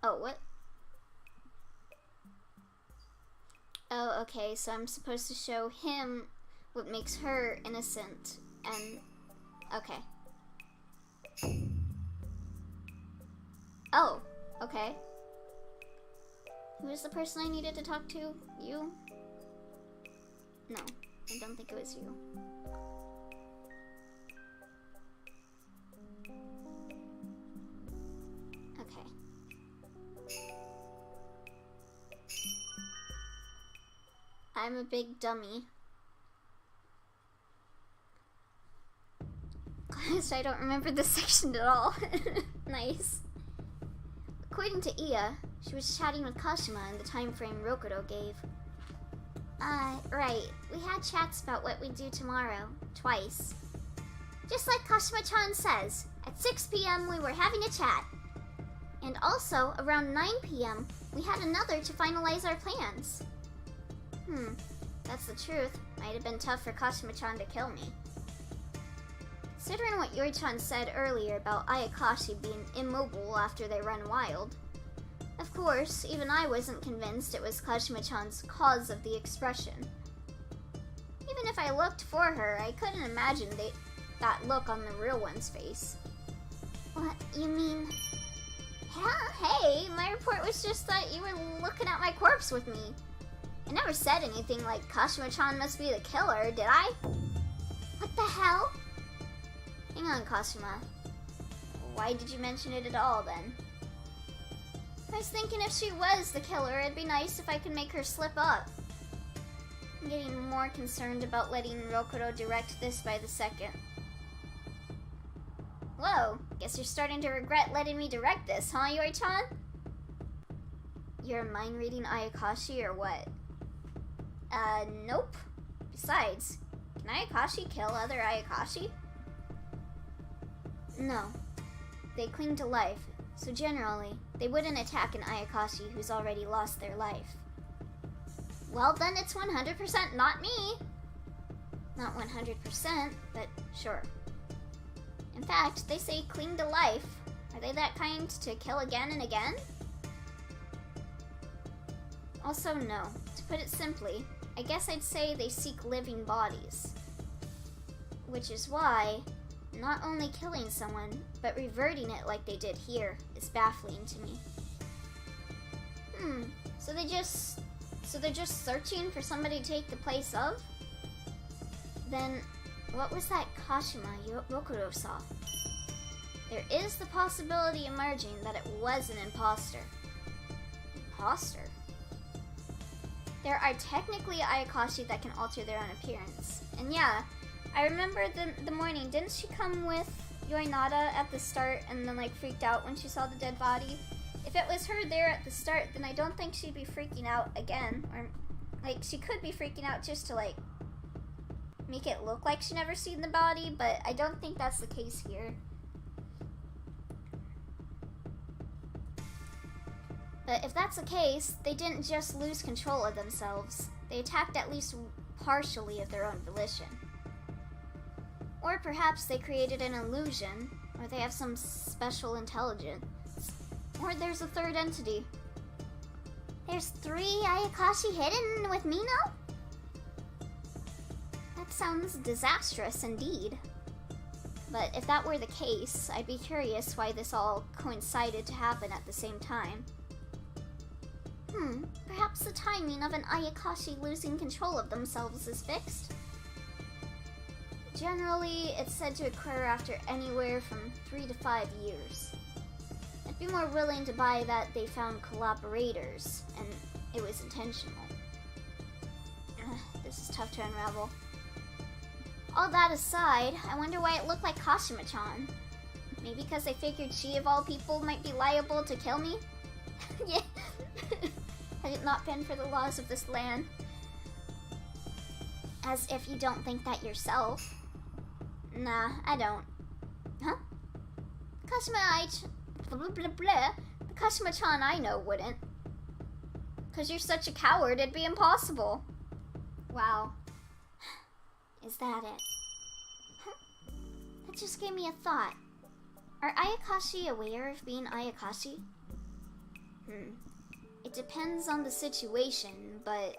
Oh, what? Oh, okay, so I'm supposed to show him what makes her innocent, and... okay. Oh, okay. Who was the person I needed to talk to? You? No, I don't think it was you. Okay. I'm a big dummy. Gosh, I don't remember this section at all. Nice. According to Iya, she was chatting with Kashima in the time frame Rokudo gave. Right. We had chats about what we'd do tomorrow. Twice. Just like Kashima-chan says, at 6 p.m. we were having a chat. And also, around 9 p.m., we had another to finalize our plans. That's the truth. Might have been tough for Kashima-chan to kill me. Considering what Yuri-chan said earlier about Ayakashi being immobile after they run wild, of course, even I wasn't convinced it was Kashima-chan's cause of the expression. Even if I looked for her, I couldn't imagine that look on the real one's face. What, you mean... Yeah, hey, my report was just that you were looking at my corpse with me. I never said anything like Kashima-chan must be the killer, did I? What the hell? Hang on, Kashima. Why did you mention it at all, then? I was thinking if she was the killer, it'd be nice if I could make her slip up. I'm getting more concerned about letting Rokudo direct this by the second. Whoa, guess you're starting to regret letting me direct this, huh, Yuri-chan? You're mind reading Ayakashi or what? Nope. Besides, can Ayakashi kill other Ayakashi? No. They cling to life, so generally, they wouldn't attack an Ayakashi who's already lost their life. Well, then it's 100% not me. Not 100%, but sure. In fact, they say cling to life. Are they that kind to kill again and again? Also, no. To put it simply, I guess I'd say they seek living bodies. Which is why, not only killing someone, but reverting it like they did here is baffling to me. So they're just searching for somebody to take the place of? Then, what was that Kashima Rokudo saw? There is the possibility emerging that it was an imposter. Imposter? There are technically Ayakashi that can alter their own appearance. And yeah, I remember the morning, didn't she come with Yoinada at the start and then like freaked out when she saw the dead body? If it was her there at the start, then I don't think she'd be freaking out again. Or like she could be freaking out just to like make it look like she never seen the body, but I don't think that's the case here. But if that's the case, they didn't just lose control of themselves. They attacked at least partially of their own volition. Or perhaps they created an illusion, or they have some special intelligence. Or there's a third entity. There's 3 Ayakashi hidden with Mino? That sounds disastrous indeed. But if that were the case, I'd be curious why this all coincided to happen at the same time. Perhaps the timing of an Ayakashi losing control of themselves is fixed? Generally, it's said to occur after anywhere from 3 to 5 years. I'd be more willing to buy that they found collaborators, and it was intentional. This is tough to unravel. All that aside, I wonder why it looked like Kashima-chan. Maybe because they figured she, of all people, might be liable to kill me? Yeah. Had it not been for the laws of this land. As if you don't think that yourself. Nah, I don't. Huh? The Kashima-chan I know wouldn't. 'Cause you're such a coward, it'd be impossible. Wow. Is that it? It just gave me a thought. Are Ayakashi aware of being Ayakashi? It depends on the situation, but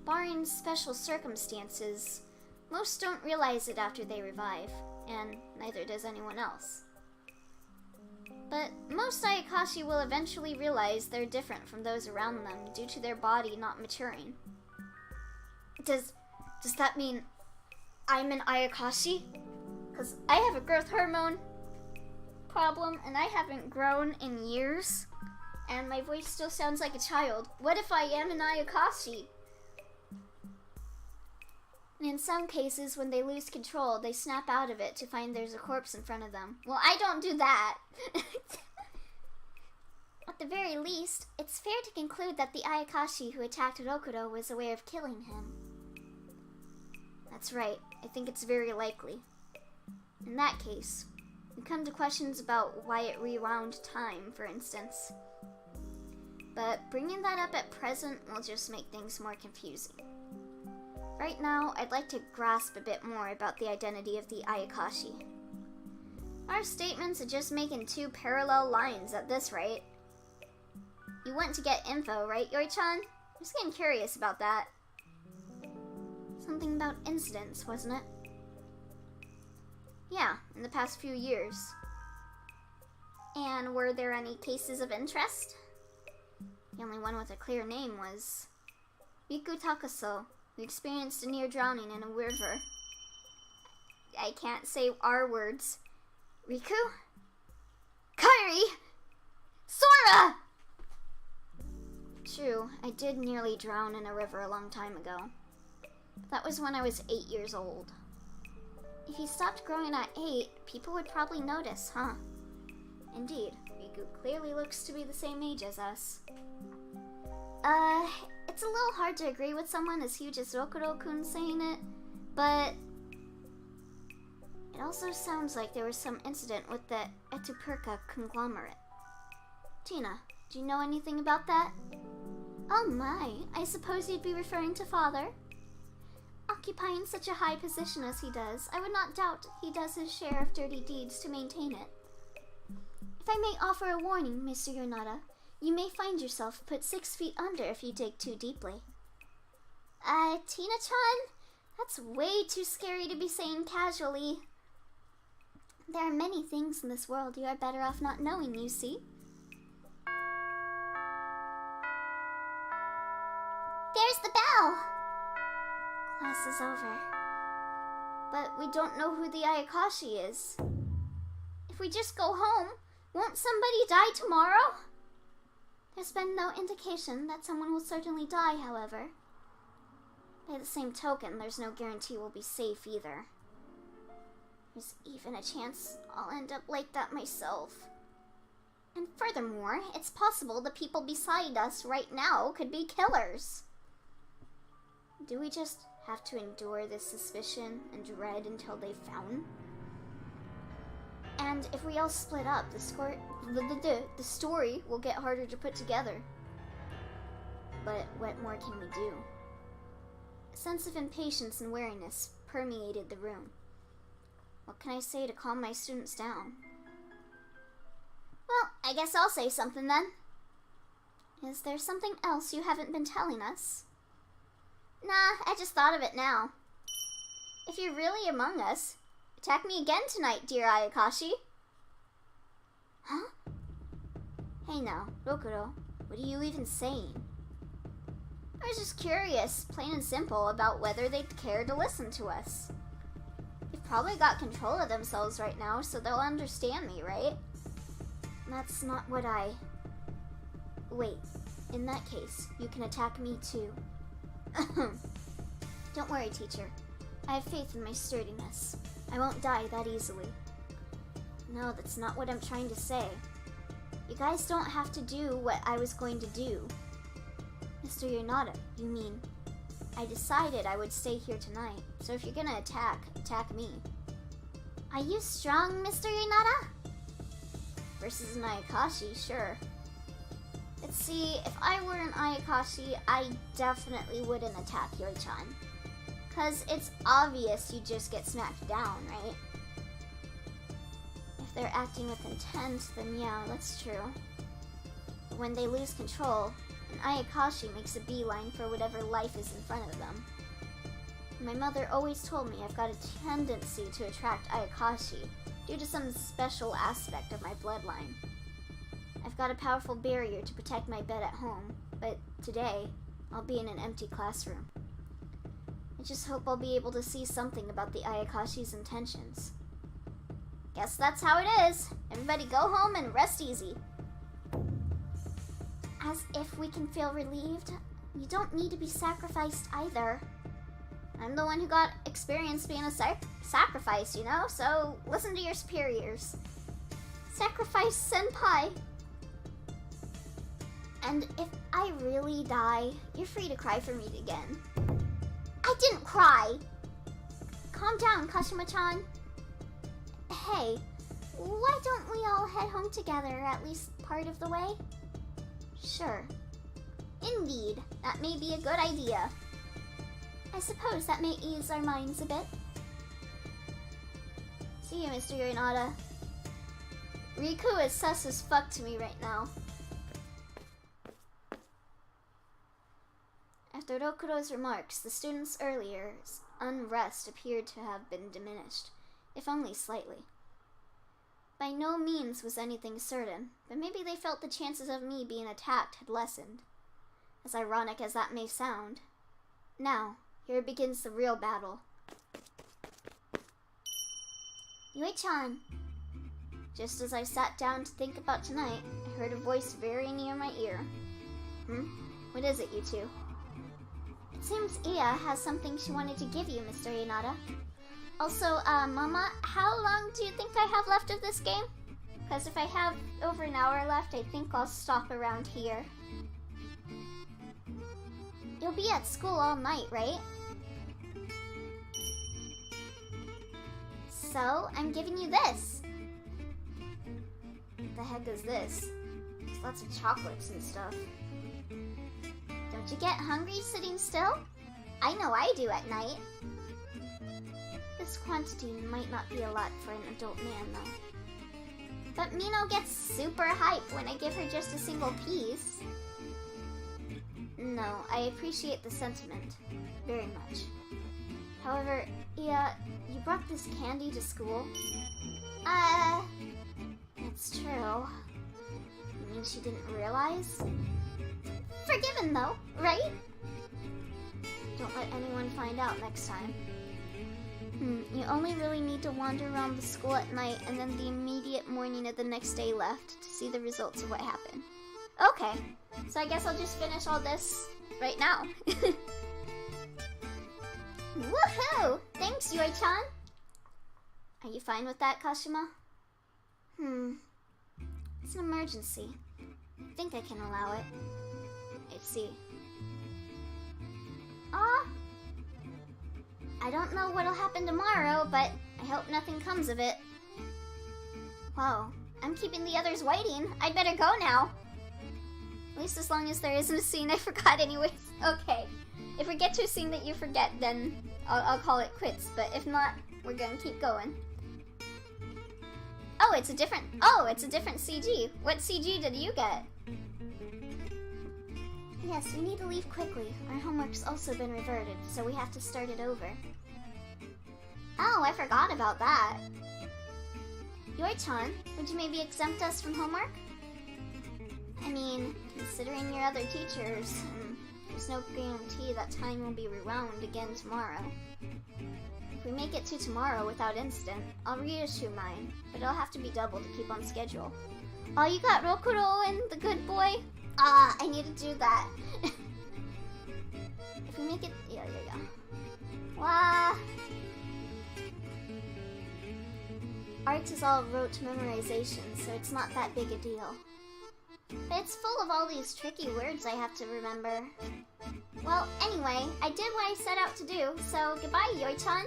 barring special circumstances, most don't realize it after they revive, and neither does anyone else. But most Ayakashi will eventually realize they're different from those around them due to their body not maturing. Does that mean I'm an Ayakashi? Because I have a growth hormone problem, and I haven't grown in years, and my voice still sounds like a child. What if I am an Ayakashi? And in some cases, when they lose control, they snap out of it to find there's a corpse in front of them. Well, I don't do that. At the very least, it's fair to conclude that the Ayakashi who attacked Rokuro was aware of killing him. That's right. I think it's very likely. In that case, we come to questions about why it rewound time, for instance. But bringing that up at present will just make things more confusing. Right now, I'd like to grasp a bit more about the identity of the Ayakashi. Our statements are just making two parallel lines at this rate. You went to get info, right, Yoi-chan? I'm just getting curious about that. Something about incidents, wasn't it? Yeah, in the past few years. And were there any cases of interest? The only one with a clear name was Riku Takaso, who experienced a near drowning in a river. I can't say R words. Riku? Kairi! Sora! True, I did nearly drown in a river a long time ago. That was when I was 8 years old. If you stopped growing at 8, people would probably notice, huh? Indeed, Riku clearly looks to be the same age as us. It's a little hard to agree with someone as huge as Rokuro-kun saying it, but it also sounds like there was some incident with the Etupurka conglomerate. Tina, do you know anything about that? Oh my, I suppose you'd be referring to Father? Occupying such a high position as he does, I would not doubt he does his share of dirty deeds to maintain it. If I may offer a warning, Mr. Yonada, you may find yourself put 6 feet under if you dig too deeply. Tina-chan? That's way too scary to be saying casually. There are many things in this world you are better off not knowing, you see. There's the bell! Class is over. But we don't know who the Ayakashi is. If we just go home, won't somebody die tomorrow? There's been no indication that someone will certainly die, however. By the same token, there's no guarantee we'll be safe either. There's even a chance I'll end up like that myself. And furthermore, it's possible the people beside us right now could be killers. Do we just have to endure this suspicion and dread until they've found? And if we all split up, the story will get harder to put together. But what more can we do? A sense of impatience and weariness permeated the room. What can I say to calm my students down? Well, I guess I'll say something then. Is there something else you haven't been telling us? Nah, I just thought of it now. If you're really among us, attack me again tonight, dear Ayakashi. Huh? Hey now, Rokuro, what are you even saying? I was just curious, plain and simple, about whether they'd care to listen to us. They've probably got control of themselves right now, so they'll understand me, right? That's not what I... Wait, in that case, you can attack me too. Don't worry, teacher. I have faith in my sturdiness. I won't die that easily. No, that's not what I'm trying to say. You guys don't have to do what I was going to do. Mr. Yonada, you mean? I decided I would stay here tonight, so if you're gonna attack me. Are you strong, Mr. Yonada? Versus an Ayakashi, sure. But see, if I were an Ayakashi, I definitely wouldn't attack Yoi-chan. 'Cause it's obvious you just get smacked down, right? they're acting with intent, then yeah, that's true. But when they lose control, an Ayakashi makes a beeline for whatever life is in front of them. My mother always told me I've got a tendency to attract Ayakashi due to some special aspect of my bloodline. I've got a powerful barrier to protect my bed at home, but today, I'll be in an empty classroom. I just hope I'll be able to see something about the Ayakashi's intentions. Guess that's how it is. Everybody go home and rest easy. As if we can feel relieved. You don't need to be sacrificed either. I'm the one who got experience being a sacrifice, you know? So listen to your superiors. Sacrifice senpai. And if I really die, you're free to cry for me again. I didn't cry! Calm down, Kashima-chan. Hey, why don't we all head home together at least part of the way? Sure. Indeed, that may be a good idea. I suppose that may ease our minds a bit. See you, Mr. Yorinada. Riku is sus as fuck to me right now. After Rokuro's remarks, the students' earlier unrest appeared to have been diminished, if only slightly. By no means was anything certain, but maybe they felt the chances of me being attacked had lessened. As ironic as that may sound. Now, here begins the real battle. Yui-chan. Just as I sat down to think about tonight, I heard a voice very near my ear. What is it, you two? It seems Iya has something she wanted to give you, Mr. Yanada. Also, Mama, how long do you think I have left of this game? Because if I have over an hour left, I think I'll stop around here. You'll be at school all night, right? So, I'm giving you this. What the heck is this? There's lots of chocolates and stuff. Don't you get hungry sitting still? I know I do at night. This quantity might not be a lot for an adult man, though. But Mino gets super hype when I give her just a single piece. No, I appreciate the sentiment. Very much. However, yeah, you brought this candy to school? That's true. You mean she didn't realize? Forgiven, though, right? Don't let anyone find out next time. You only really need to wander around the school at night and then the immediate morning of the next day left to see the results of what happened. Okay, so I guess I'll just finish all this right now. Woohoo! Thanks, Yui-chan! Are you fine with that, Kashima? It's an emergency. I think I can allow it. I see. I don't know what'll happen tomorrow, but I hope nothing comes of it. Whoa, I'm keeping the others waiting. I'd better go now. At least as long as there isn't a scene I forgot anyways. Okay, if we get to a scene that you forget, then I'll call it quits. But if not, we're gonna keep going. Oh, it's a different CG. What CG did you get? Yes, we need to leave quickly. Our homework's also been reverted, so we have to start it over. Oh, I forgot about that. Yoi-chan, would you maybe exempt us from homework? I mean, considering your other teachers, there's no guarantee that time will be rewound again tomorrow. If we make it to tomorrow without incident, I'll reissue mine, but it'll have to be double to keep on schedule. Oh, you got Rokuro and the good boy? I need to do that. If we make it... Yeah. Wah! Arts is all rote memorization, so it's not that big a deal. But it's full of all these tricky words I have to remember. Well, anyway, I did what I set out to do, so goodbye, Yoi-chan.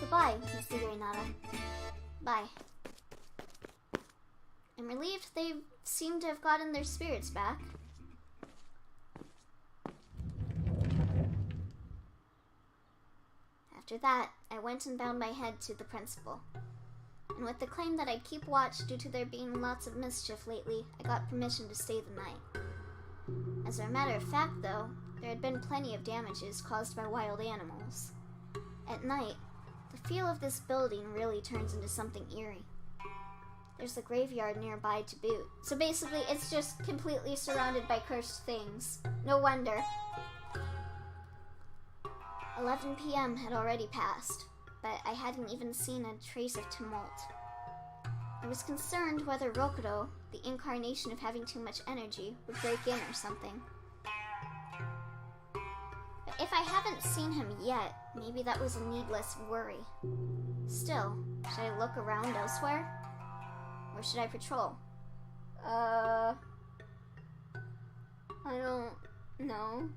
Goodbye, Mr. Yorinada. Bye. I'm relieved they seem to have gotten their spirits back. After that, I went and bowed my head to the principal. and with the claim that I'd keep watch due to there being lots of mischief lately, I got permission to stay the night. As a matter of fact, though, there had been plenty of damages caused by wild animals. At night, the feel of this building really turns into something eerie. There's the graveyard nearby to boot. So basically, it's just completely surrounded by cursed things. No wonder. 11 p.m. had already passed, but I hadn't even seen a trace of tumult. I was concerned whether Rokudo, the incarnation of having too much energy, would break in or something. But if I haven't seen him yet, maybe that was a needless worry. Still, should I look around elsewhere? Or should I patrol? I don't know.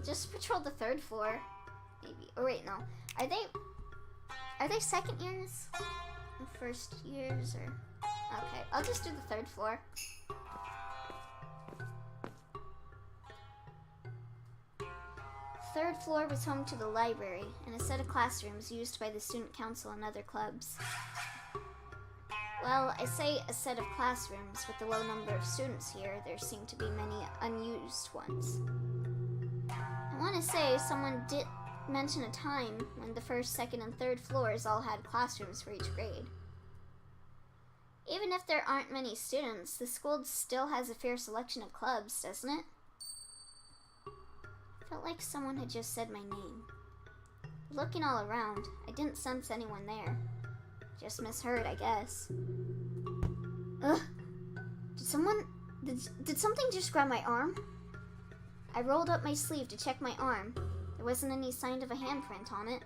Just patrol the 3rd floor, maybe. Or wait, no. Are they second years? Or first years, or... Okay, I'll just do the 3rd floor. The 3rd floor was home to the library and a set of classrooms used by the student council and other clubs. Well, I say a set of classrooms. With the low number of students here, there seem to be many unused ones. I want to say someone did mention a time when the 1st, 2nd, and 3rd floors all had classrooms for each grade. Even if there aren't many students, the school still has a fair selection of clubs, doesn't it? I felt like someone had just said my name. Looking all around, I didn't sense anyone there. Just misheard, I guess. Ugh! Did something just grab my arm? I rolled up my sleeve to check my arm. There wasn't any sign of a handprint on it.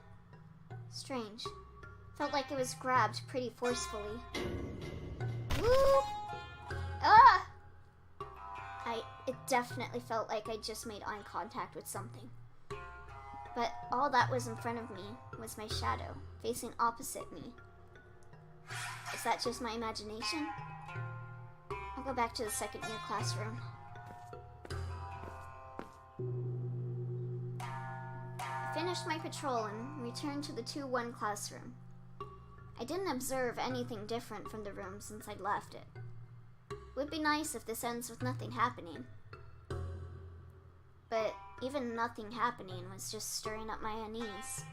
Strange. Felt like it was grabbed pretty forcefully. Woo! Ah! It definitely felt like I just made eye contact with something. But all that was in front of me was my shadow, facing opposite me. Is that just my imagination? I'll go back to the 2nd year classroom. I finished my patrol and returned to the 2-1 classroom. I didn't observe anything different from the room since I'd left it. Would be nice if this ends with nothing happening. But even nothing happening was just stirring up my unease.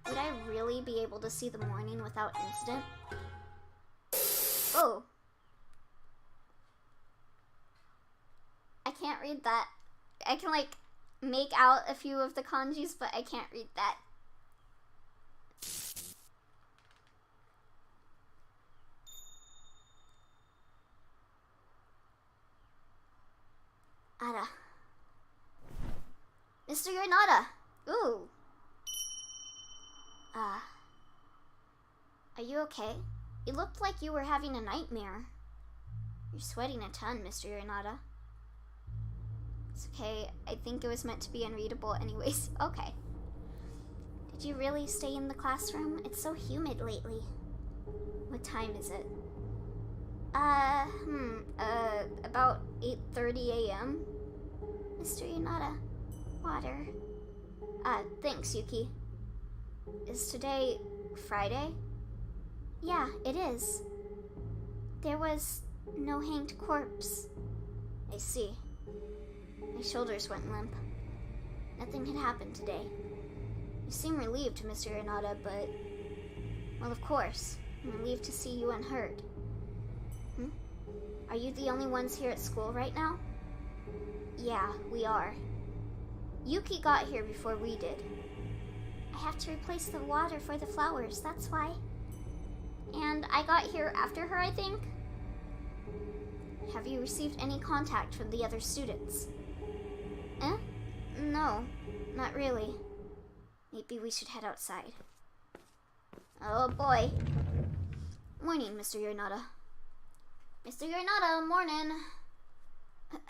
Would I really be able to see the morning without incident? Oh! I can't read that. I can, make out a few of the kanjis, but I can't read that. Ara. Mr. Yornada! Ooh. Are you okay? It looked like you were having a nightmare. You're sweating a ton, Mr. Yornada. It's okay. I think it was meant to be unreadable anyways. Okay. Did you really stay in the classroom? It's so humid lately. What time is it? About 8:30 a.m. Mr. Yanada, water. Thanks, Yuki. Is today Friday? Yeah, it is. There was no hanged corpse. I see. My shoulders went limp. Nothing had happened today. You seem relieved, Mr. Yanada, but... Well, of course. I'm relieved to see you unhurt. Are you the only ones here at school right now? Yeah, we are. Yuki got here before we did. I have to replace the water for the flowers, that's why. And I got here after her, I think? Have you received any contact from the other students? No, not really. Maybe we should head outside. Oh boy. Morning, Mr. Yornada. Mr. Yornada, morning.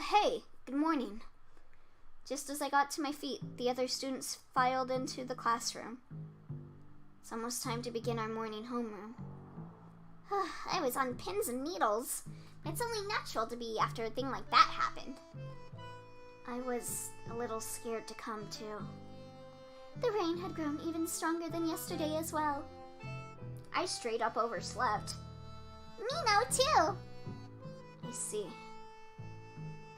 Hey, good morning. Just as I got to my feet, the other students filed into the classroom. It's almost time to begin our morning homeroom. I was on pins and needles. It's only natural to be after a thing like that happened. I was a little scared to come too. The rain had grown even stronger than yesterday as well. I straight up overslept. Mino, too! I see.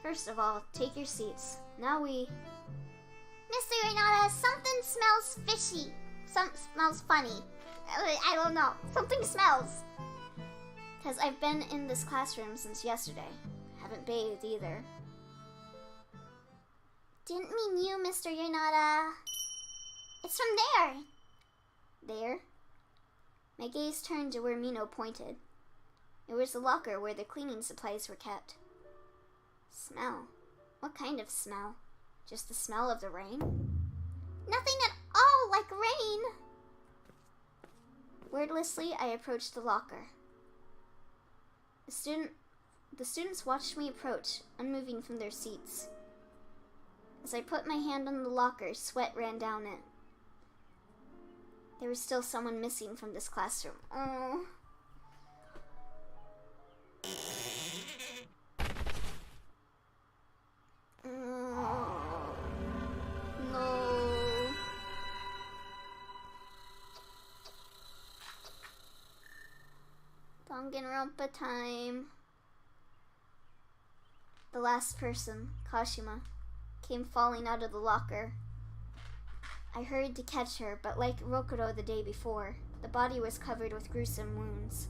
First of all, take your seats. Now we... Mr. Renata, something smells fishy. Something smells funny. I don't know. Something smells. Because I've been in this classroom since yesterday. Haven't bathed either. Didn't mean you, Mr. Renata. It's from there. There? My gaze turned to where Mino pointed. It was the locker where the cleaning supplies were kept. Smell? What kind of smell? Just the smell of the rain? Nothing at all like rain. Wordlessly, I approached the locker. The students watched me approach, unmoving from their seats. As I put my hand on the locker, sweat ran down it. There was still someone missing from this classroom. Oh. No. Danganronpa time. The last person, Kashima, came falling out of the locker. I hurried to catch her, but like Rokuro the day before, the body was covered with gruesome wounds.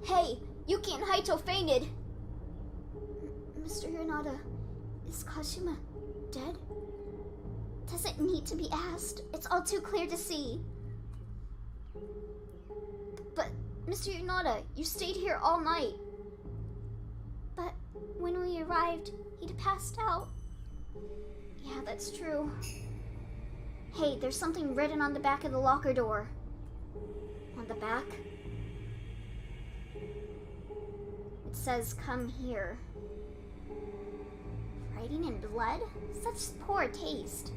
Hey, Yuki and Haito fainted! Mr. Renata, is Kashima dead? Does it need to be asked? It's all too clear to see. But, Mr. Renata, you stayed here all night. But when we arrived, he'd passed out. Yeah, that's true. Hey, there's something written on the back of the locker door. On the back? It says, "Come here." Writing in blood? Such poor taste.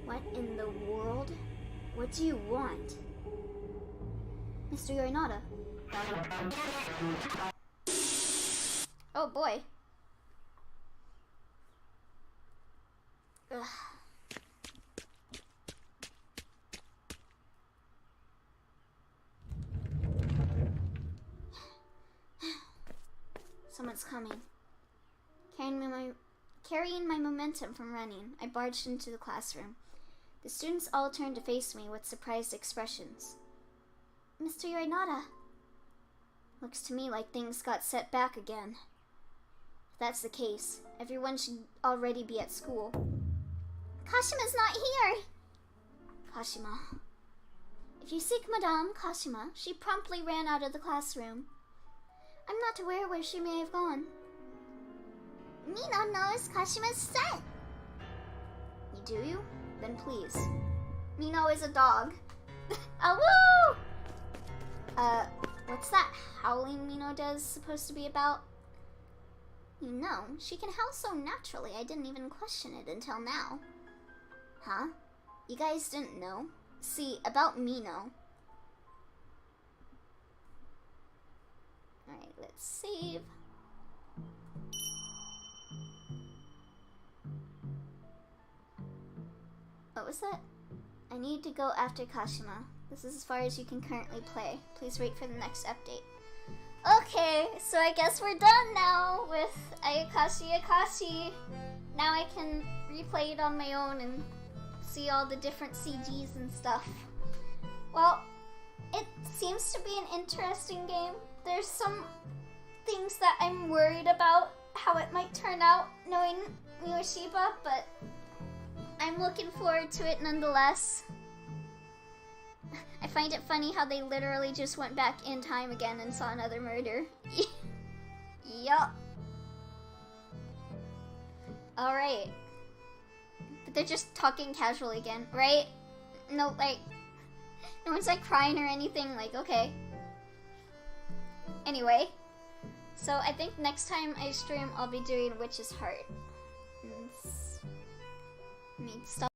What in the world? What do you want? Mr. Yorinata. Oh boy. Ugh. Someone's coming. Carrying my momentum from running, I barged into the classroom. The students all turned to face me with surprised expressions. Mr. Yorinata. Looks to me like things got set back again. If that's the case, everyone should already be at school. Kashima's not here! Kashima. If you seek Madame Kashima, she promptly ran out of the classroom. I'm not aware where she may have gone. Mino knows Kashima's scent. You do you? Then please. Mino is a dog. Awoo! What's that howling Mino does supposed to be about? You know, she can howl so naturally I didn't even question it until now. Huh? You guys didn't know? See, about Mino. Alright, let's save. What was that? I need to go after Kashima. This is as far as you can currently play. Please wait for the next update. Okay, so I guess we're done now with Ayakashi Akashi. Now I can replay it on my own and see all the different CGs and stuff. Well, it seems to be an interesting game. There's some things that I'm worried about how it might turn out knowing Miyoshiba, but I'm looking forward to it nonetheless. I find it funny how they literally just went back in time again and saw another murder. Yup. Alright. But they're just talking casually again, right? No, like, no one's like crying or anything, like, okay. Anyway, so I think next time I stream, I'll be doing Witch's Heart. I mean, stuff.